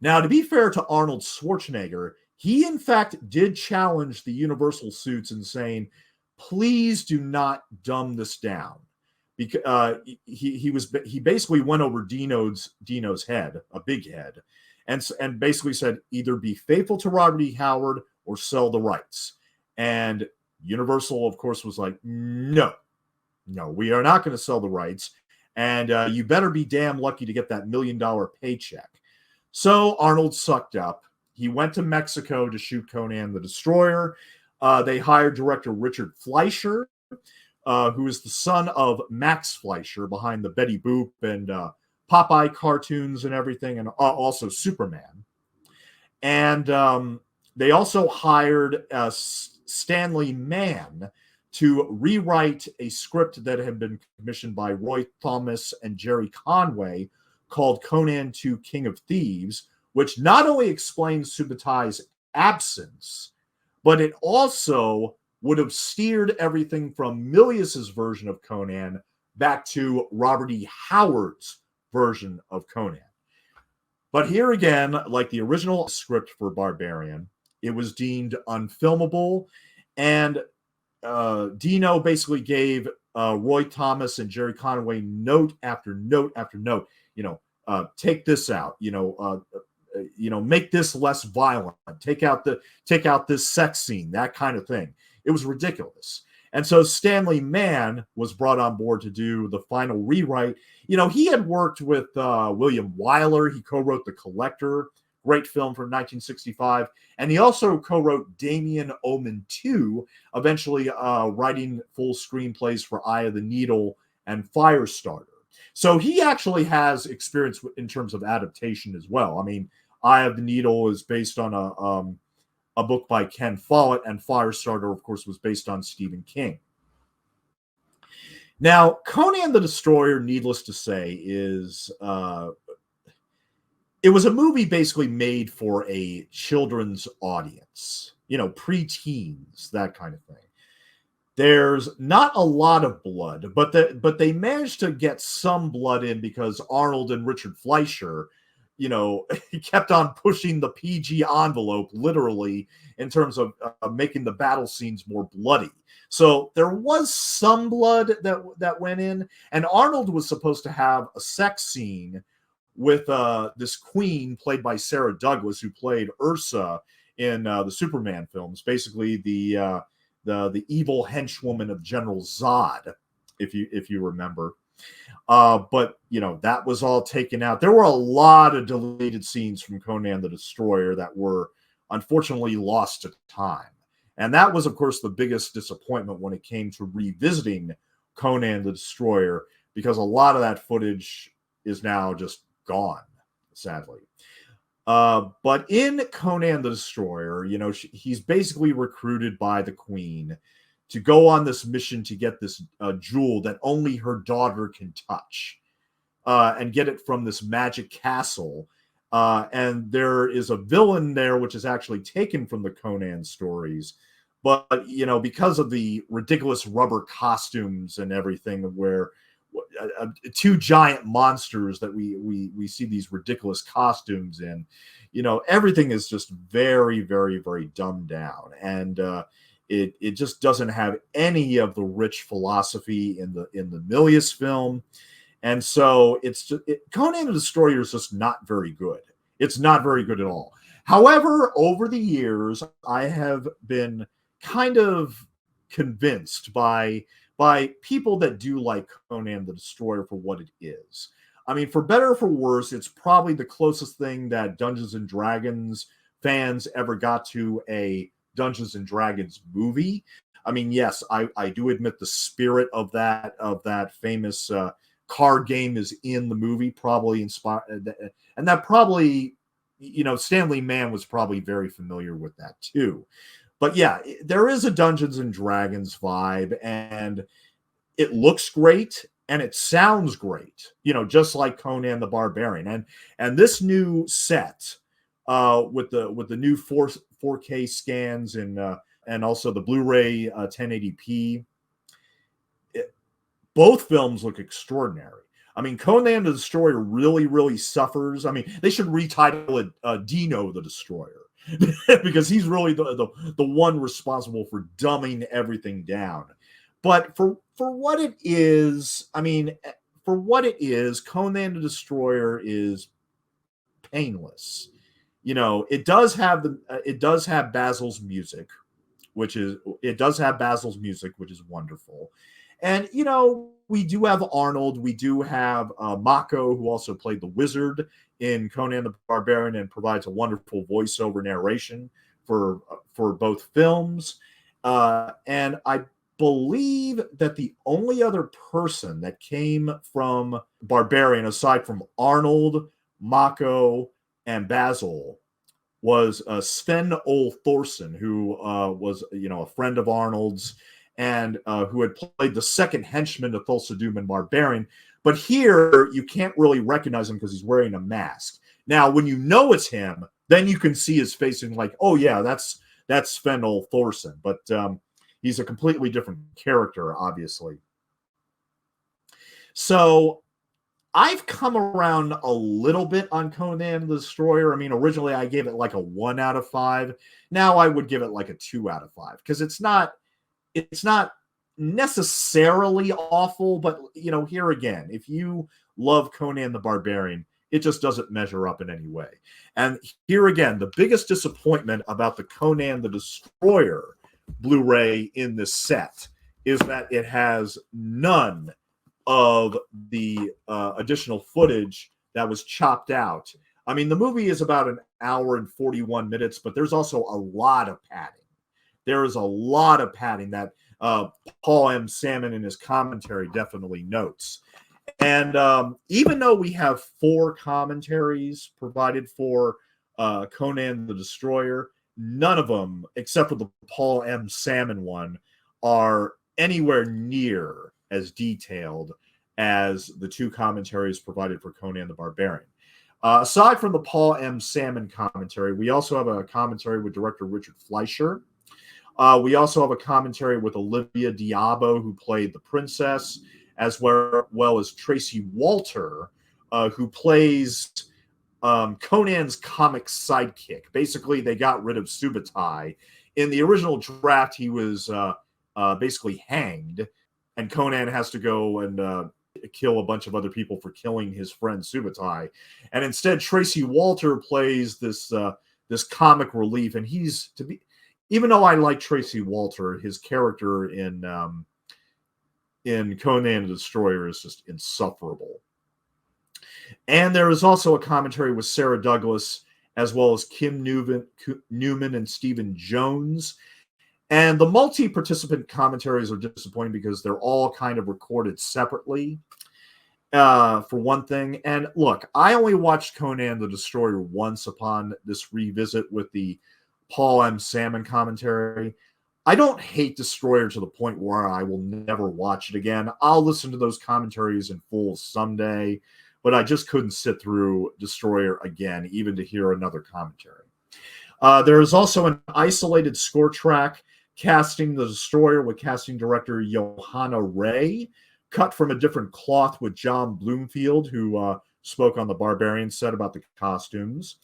Now, to be fair to Arnold Schwarzenegger, he in fact did challenge the Universal suits in saying, please do not dumb this down. Because he basically went over Dino's head, a big head, and basically said, either be faithful to Robert E. Howard or sell the rights. And Universal, of course, was like, no, we are not going to sell the rights. And you better be damn lucky to get that $1 million paycheck. So Arnold sucked up. He went to Mexico to shoot Conan the Destroyer. They hired director Richard Fleischer, who is the son of Max Fleischer behind the Betty Boop and Popeye cartoons and everything, and also Superman. And they also hired Stanley Mann to rewrite a script that had been commissioned by Roy Thomas and Jerry Conway called Conan 2 King of Thieves, which not only explains Subbutai's absence, but it also would have steered everything from Milius's version of Conan back to Robert E. Howard's version of Conan. But here again, like the original script for Barbarian, it was deemed unfilmable, and Dino basically gave Roy Thomas and Jerry Conway note after note after note. Take this out. Make this less violent. Take out this sex scene. That kind of thing. It was ridiculous. And so Stanley Mann was brought on board to do the final rewrite. He had worked with William Wyler. He co-wrote The Collector, great film from 1965. And he also co-wrote Damien Omen 2, eventually writing full screenplays for Eye of the Needle and Firestarter. So he actually has experience in terms of adaptation as well. I mean, Eye of the Needle is based on a book by Ken Follett, and Firestarter, of course, was based on Stephen King. Now, Conan the Destroyer, needless to say, it was a movie basically made for a children's audience, preteens, that kind of thing. There's not a lot of blood, but they managed to get some blood in because Arnold and Richard Fleischer, kept on pushing the PG envelope, literally, in terms of making the battle scenes more bloody. So there was some blood that went in, and Arnold was supposed to have a sex scene with this queen played by Sarah Douglas, who played Ursa in the Superman films, basically the evil henchwoman of General Zod, if you remember. But that was all taken out. There were a lot of deleted scenes from Conan the Destroyer that were unfortunately lost to time. And that was, of course, the biggest disappointment when it came to revisiting Conan the Destroyer, because a lot of that footage is now just gone, sadly. But in Conan the Destroyer, he's basically recruited by the Queen to go on this mission to get this jewel that only her daughter can touch, and get it from this magic castle. And there is a villain there, which is actually taken from the Conan stories. But, because of the ridiculous rubber costumes and everything, where two giant monsters that we see these ridiculous costumes in, everything is just very, very, very dumbed down. And it just doesn't have any of the rich philosophy in the Milius film. And so Conan the Destroyer is just not very good. It's not very good at all. However, over the years, I have been kind of convinced by people that do like Conan the Destroyer for what it is. I mean, for better or for worse, it's probably the closest thing that Dungeons and Dragons fans ever got to a Dungeons and Dragons movie. I mean, yes, I do admit the spirit of that famous card game is in the movie, probably inspired, and that probably, Stanley Mann was probably very familiar with that too. But yeah, there is a Dungeons and Dragons vibe, and it looks great and it sounds great, just like Conan the Barbarian. And this new set, with the new 4K scans and also the Blu-ray 1080p, both films look extraordinary. I mean, Conan the Destroyer really, really suffers. I mean, they should retitle it Dino the Destroyer because he's really the one responsible for dumbing everything down. But for what it is, Conan the Destroyer is painless. It does have Basil's music, which is wonderful. And, we do have Arnold. We do have Mako, who also played the wizard in Conan the Barbarian and provides a wonderful voiceover narration for both films. And I believe that the only other person that came from Barbarian, aside from Arnold, Mako, and Basil, was Sven Ole Thorsen, who was a friend of Arnold's, and who had played the second henchman to Thulsa Doom in Barbarian. But here, you can't really recognize him because he's wearing a mask. Now, when you know it's him, then you can see his face and like, oh yeah, that's Sven Ole Thorsen. But he's a completely different character, obviously. So I've come around a little bit on Conan the Destroyer. I mean, originally I gave it like a 1 out of 5. Now I would give it like a 2 out of 5 because it's not necessarily awful, but here again, if you love Conan the Barbarian, it just doesn't measure up in any way. And here again, the biggest disappointment about the Conan the Destroyer Blu-ray in this set is that it has none of the additional footage that was chopped out. I mean, the movie is about an hour and 41 minutes, but there's also a lot of padding. There is a lot of padding that Paul M. Salmon in his commentary definitely notes. And even though we have 4 commentaries provided for Conan the Destroyer, none of them, except for the Paul M. Salmon one, are anywhere near as detailed as the 2 commentaries provided for Conan the Barbarian. Aside from the Paul M. Salmon commentary, we also have a commentary with director Richard Fleischer. We also have a commentary with Olivia Diabo, who played the princess, as well as Tracy Walter, who plays Conan's comic sidekick. Basically, they got rid of Subutai. In the original draft, he was basically hanged, and Conan has to go and kill a bunch of other people for killing his friend Subutai. And instead, Tracy Walter plays this comic relief, and even though I like Tracy Walter, his character in Conan the Destroyer is just insufferable. And there is also a commentary with Sarah Douglas, as well as Kim Newman and Stephen Jones. And the multi-participant commentaries are disappointing because they're all kind of recorded separately, for one thing. And look, I only watched Conan the Destroyer once upon this revisit with the Paul M. Salmon commentary. I don't hate Destroyer to the point where I will never watch it again. I'll listen to those commentaries in full someday, but I just couldn't sit through Destroyer again, even to hear another commentary. There is also an isolated score track casting the Destroyer with casting director Johanna Ray, cut from a different cloth with John Bloomfield, who spoke on the Barbarian set about the costumes.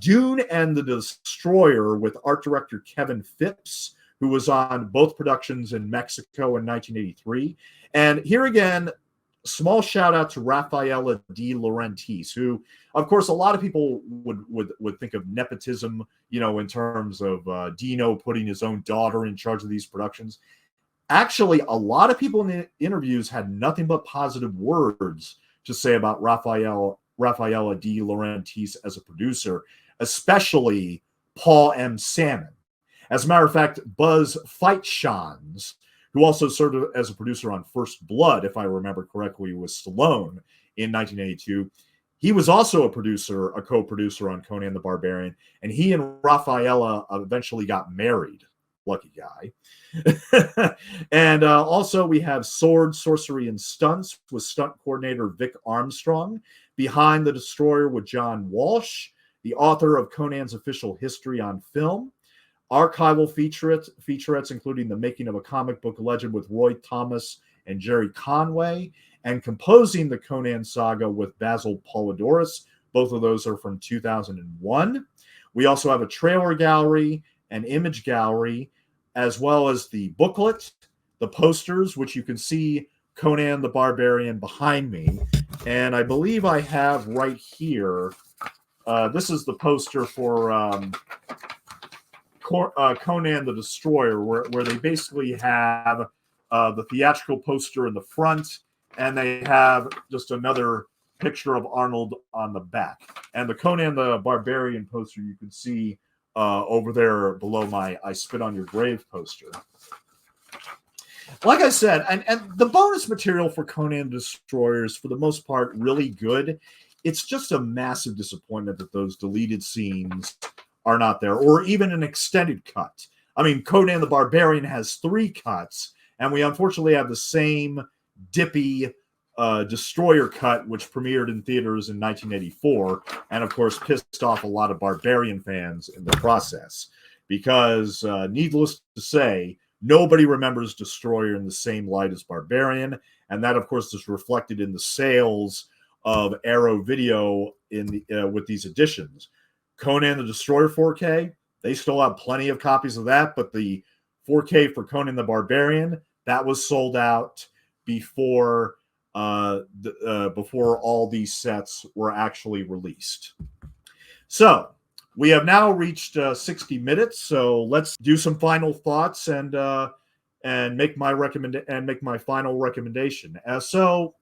Dune and the Destroyer with art director Kevin Phipps, who was on both productions in Mexico in 1983. And here again, small shout out to Rafaela De Laurentiis, who, of course, a lot of people would think of nepotism, in terms of Dino putting his own daughter in charge of these productions. Actually, a lot of people in the interviews had nothing but positive words to say about Rafaela De Laurentiis as a producer, especially Paul M. Salmon. As a matter of fact, Buzz Feitshans, who also served as a producer on First Blood, if I remember correctly, with Stallone in 1982. He was also a co-producer on Conan the Barbarian, and he and Rafaela eventually got married. Lucky guy. And also we have Sword, Sorcery, and Stunts with stunt coordinator Vic Armstrong, Behind the Destroyer with John Walsh, the author of Conan's official history on film, archival featurettes including The Making of a Comic Book Legend with Roy Thomas and Jerry Conway, and Composing the Conan Saga with Basil Polidoris. Both of those are from 2001. We also have a trailer gallery, an image gallery, as well as the booklet, the posters, which you can see Conan the Barbarian behind me. And I believe I have right here, this is the poster for Conan the Destroyer, where they basically have the theatrical poster in the front, and they have just another picture of Arnold on the back. And the Conan the Barbarian poster you can see over there below my I Spit on Your Grave poster. Like I said, and the bonus material for Conan the Destroyer is for the most part really good. It's just a massive disappointment that those deleted scenes are not there, or even an extended cut. I mean, Conan the Barbarian has 3 cuts, and we unfortunately have the same dippy Destroyer cut, which premiered in theaters in 1984, and of course pissed off a lot of Barbarian fans in the process, because needless to say, nobody remembers Destroyer in the same light as Barbarian, and that of course is reflected in the sales of Arrow Video with these editions. Conan the Destroyer 4K, they still have plenty of copies of that, but the 4K for Conan the Barbarian, that was sold out before all these sets were actually released. So we have now reached 60 minutes. So let's do some final thoughts and make my final recommendation. So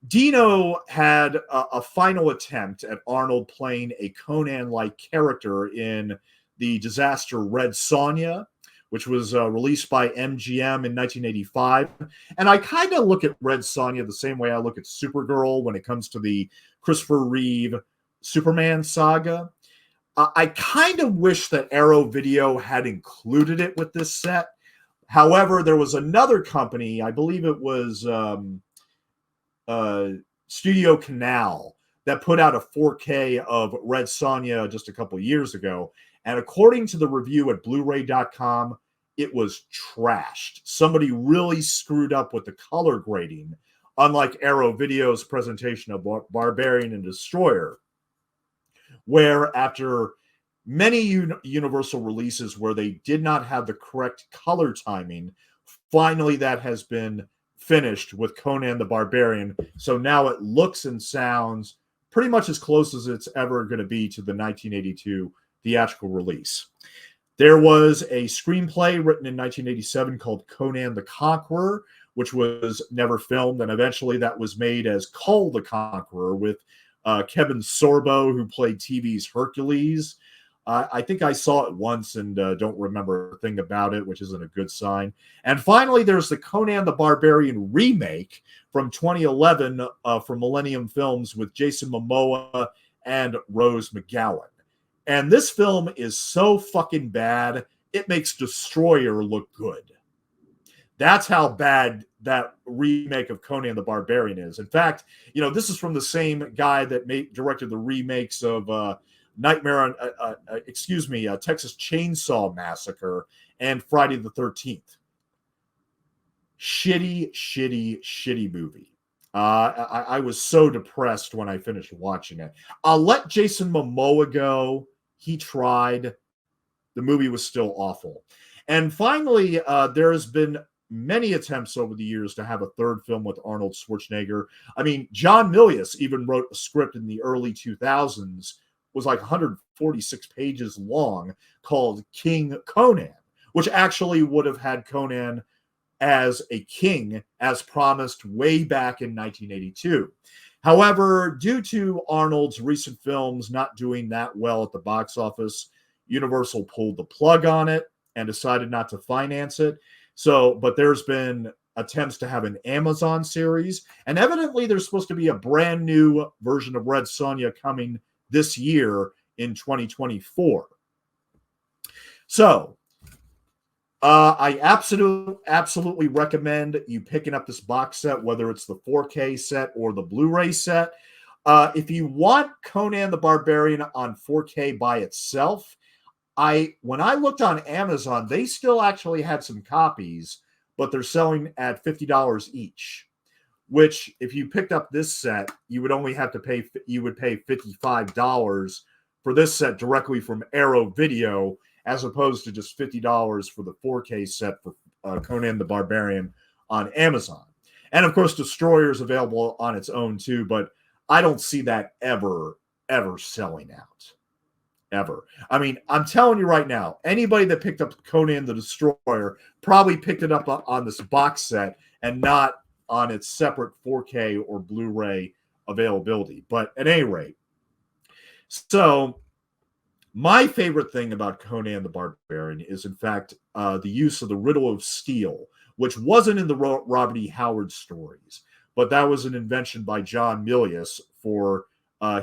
Dino had a final attempt at Arnold playing a Conan-like character in the disaster Red Sonja, which was released by MGM in 1985. And I kind of look at Red Sonja the same way I look at Supergirl when it comes to the Christopher Reeve Superman saga. I kind of wish that Arrow Video had included it with this set. However, there was another company, I believe it was Studio Canal, that put out a 4K of Red Sonja just a couple years ago. And according to the review at Blu-ray.com, it was trashed. Somebody really screwed up with the color grading, unlike Arrow Video's presentation of Barbarian and Destroyer, where after many Universal releases where they did not have the correct color timing, finally that has been finished with Conan the Barbarian. So now it looks and sounds pretty much as close as it's ever going to be to the 1982 theatrical release. There was a screenplay written in 1987 called Conan the Conqueror, which was never filmed, and eventually that was made as Kull the Conqueror with Kevin Sorbo, who played TV's Hercules. I think I saw it once and don't remember a thing about it, which isn't a good sign. And finally, there's the Conan the Barbarian remake from 2011 from Millennium Films with Jason Momoa and Rose McGowan. And this film is so fucking bad, it makes Destroyer look good. That's how bad that remake of Conan the Barbarian is. In fact, this is from the same guy that directed the remakes of Nightmare on, Texas Chainsaw Massacre and Friday the 13th. Shitty, shitty, shitty movie. I was so depressed when I finished watching it. I'll let Jason Momoa go. He tried. The movie was still awful. And finally, there has been many attempts over the years to have a third film with Arnold Schwarzenegger. I mean, John Milius even wrote a script in the early 2000s, was like 146 pages long, called King Conan, which actually would have had Conan as a king, as promised way back in 1982. However, due to Arnold's recent films not doing that well at the box office, Universal pulled the plug on it and decided not to finance it. But there's been attempts to have an Amazon series, and evidently there's supposed to be a brand new version of Red Sonja coming this year in 2024. So, I absolutely recommend you picking up this box set, whether it's the 4K set or the Blu-ray set. If you want Conan the Barbarian on 4K by itself, when I looked on Amazon, they still actually had some copies, but they're selling at $50 each, which if you picked up this set, you would pay $55 for this set directly from Arrow Video, as opposed to just $50 for the 4K set for Conan the Barbarian on Amazon. And of course, Destroyer is available on its own too, but I don't see that ever selling out. Ever. I mean, I'm telling you right now, anybody that picked up Conan the Destroyer probably picked it up on this box set and not on its separate 4K or Blu-ray availability. But at any rate, so my favorite thing about Conan the Barbarian is, in fact, the use of the Riddle of Steel, which wasn't in the Robert E. Howard stories, but that was an invention by John Milius for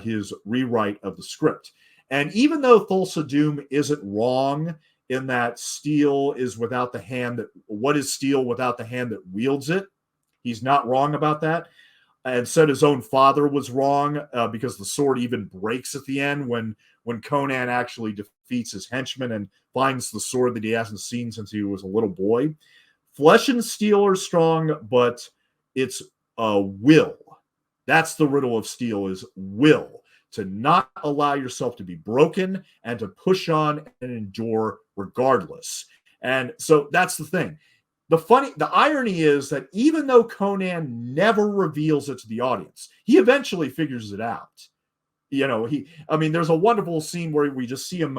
his rewrite of the script. And even though Thulsa Doom isn't wrong in that steel is without the hand that, what is steel without the hand that wields it? He's not wrong about that. And said his own father was wrong because the sword even breaks at the end when Conan actually defeats his henchman and finds the sword that he hasn't seen since he was a little boy. Flesh and steel are strong, but it's will. That's the riddle of steel, is will. To not allow yourself to be broken and to push on and endure regardless. And so that's the thing. The irony is that even though Conan never reveals it to the audience, he eventually figures it out. There's a wonderful scene where we just see him,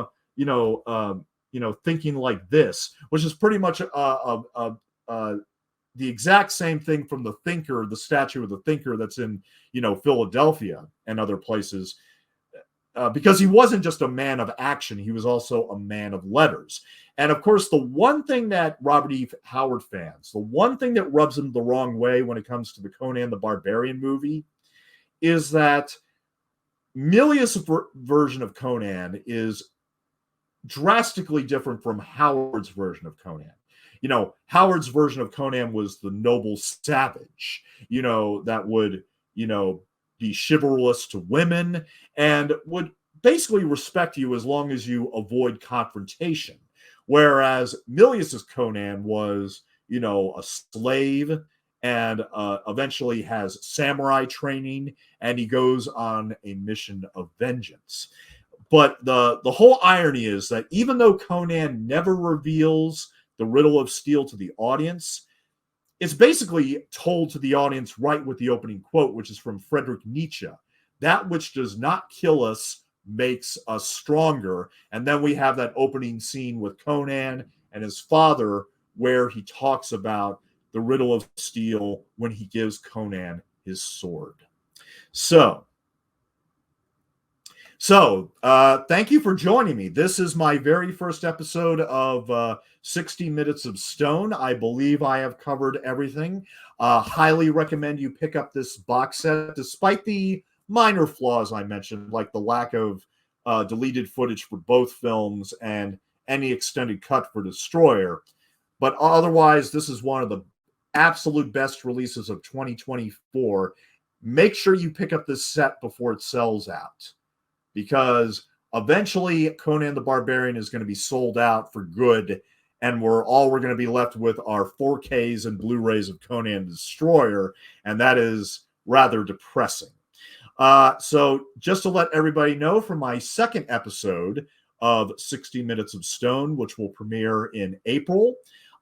thinking like this, which is pretty much the exact same thing from the Thinker, the statue of the Thinker that's in, Philadelphia and other places, because he wasn't just a man of action, he was also a man of letters. And of course, the one thing that Robert E. Howard fans, the one thing that rubs them the wrong way when it comes to the Conan the Barbarian movie is that Milius' version of Conan is drastically different from Howard's version of Conan. Howard's version of Conan was the noble savage, that would, be chivalrous to women and would basically respect you as long as you avoid confrontation. Whereas Milius' Conan was, a slave and eventually has samurai training, and he goes on a mission of vengeance. But the whole irony is that even though Conan never reveals the riddle of steel to the audience, it's basically told to the audience right with the opening quote, which is from Friedrich Nietzsche. That which does not kill us makes us stronger. And then we have that opening scene with Conan and his father, where he talks about the riddle of steel when he gives Conan his sword. So thank you for joining me. This is my very first episode of 60 Minutes of Stone. I believe I have covered everything. Highly recommend you pick up this box set, despite the minor flaws I mentioned, like the lack of deleted footage for both films and any extended cut for Destroyer. But otherwise, this is one of the absolute best releases of 2024. Make sure you pick up this set before it sells out, because eventually Conan the Barbarian is going to be sold out for good, and we're going to be left with our 4Ks and Blu-rays of Conan the Destroyer, and that is rather depressing. So just to let everybody know, for my second episode of 60 Minutes of Stone, which will premiere in April,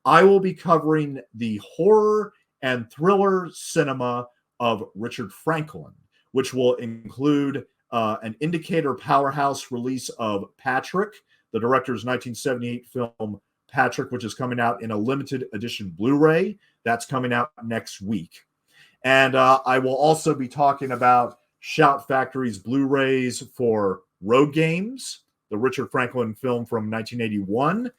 I will be covering the horror and thriller cinema of Richard Franklin, which will include an indicator powerhouse release of Patrick, the director's 1978 film Patrick, which is coming out in a limited edition Blu-ray. That's coming out next week. And I will also be talking about Shout Factory's Blu-rays for Road Games, the Richard Franklin film from 1981,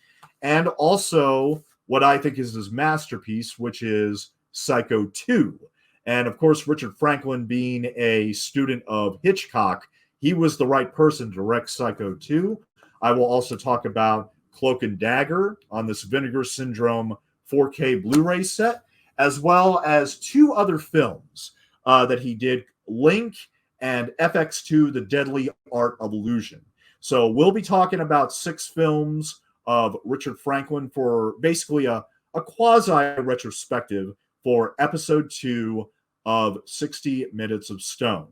and also what I think is his masterpiece, which is Psycho 2. And of course, Richard Franklin being a student of Hitchcock, he was the right person to direct Psycho 2. I will also talk about Cloak and Dagger on this Vinegar Syndrome 4K Blu-ray set, as well as two other films that he did, Link and FX2, The Deadly Art of Illusion. So we'll be talking about 6 films of Richard Franklin for basically a quasi-retrospective for episode 2 of 60 Minutes of Stone.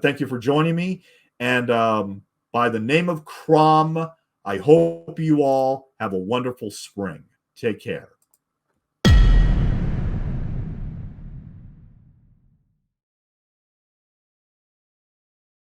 Thank you for joining me. And by the name of Crom, I hope you all have a wonderful spring. Take care.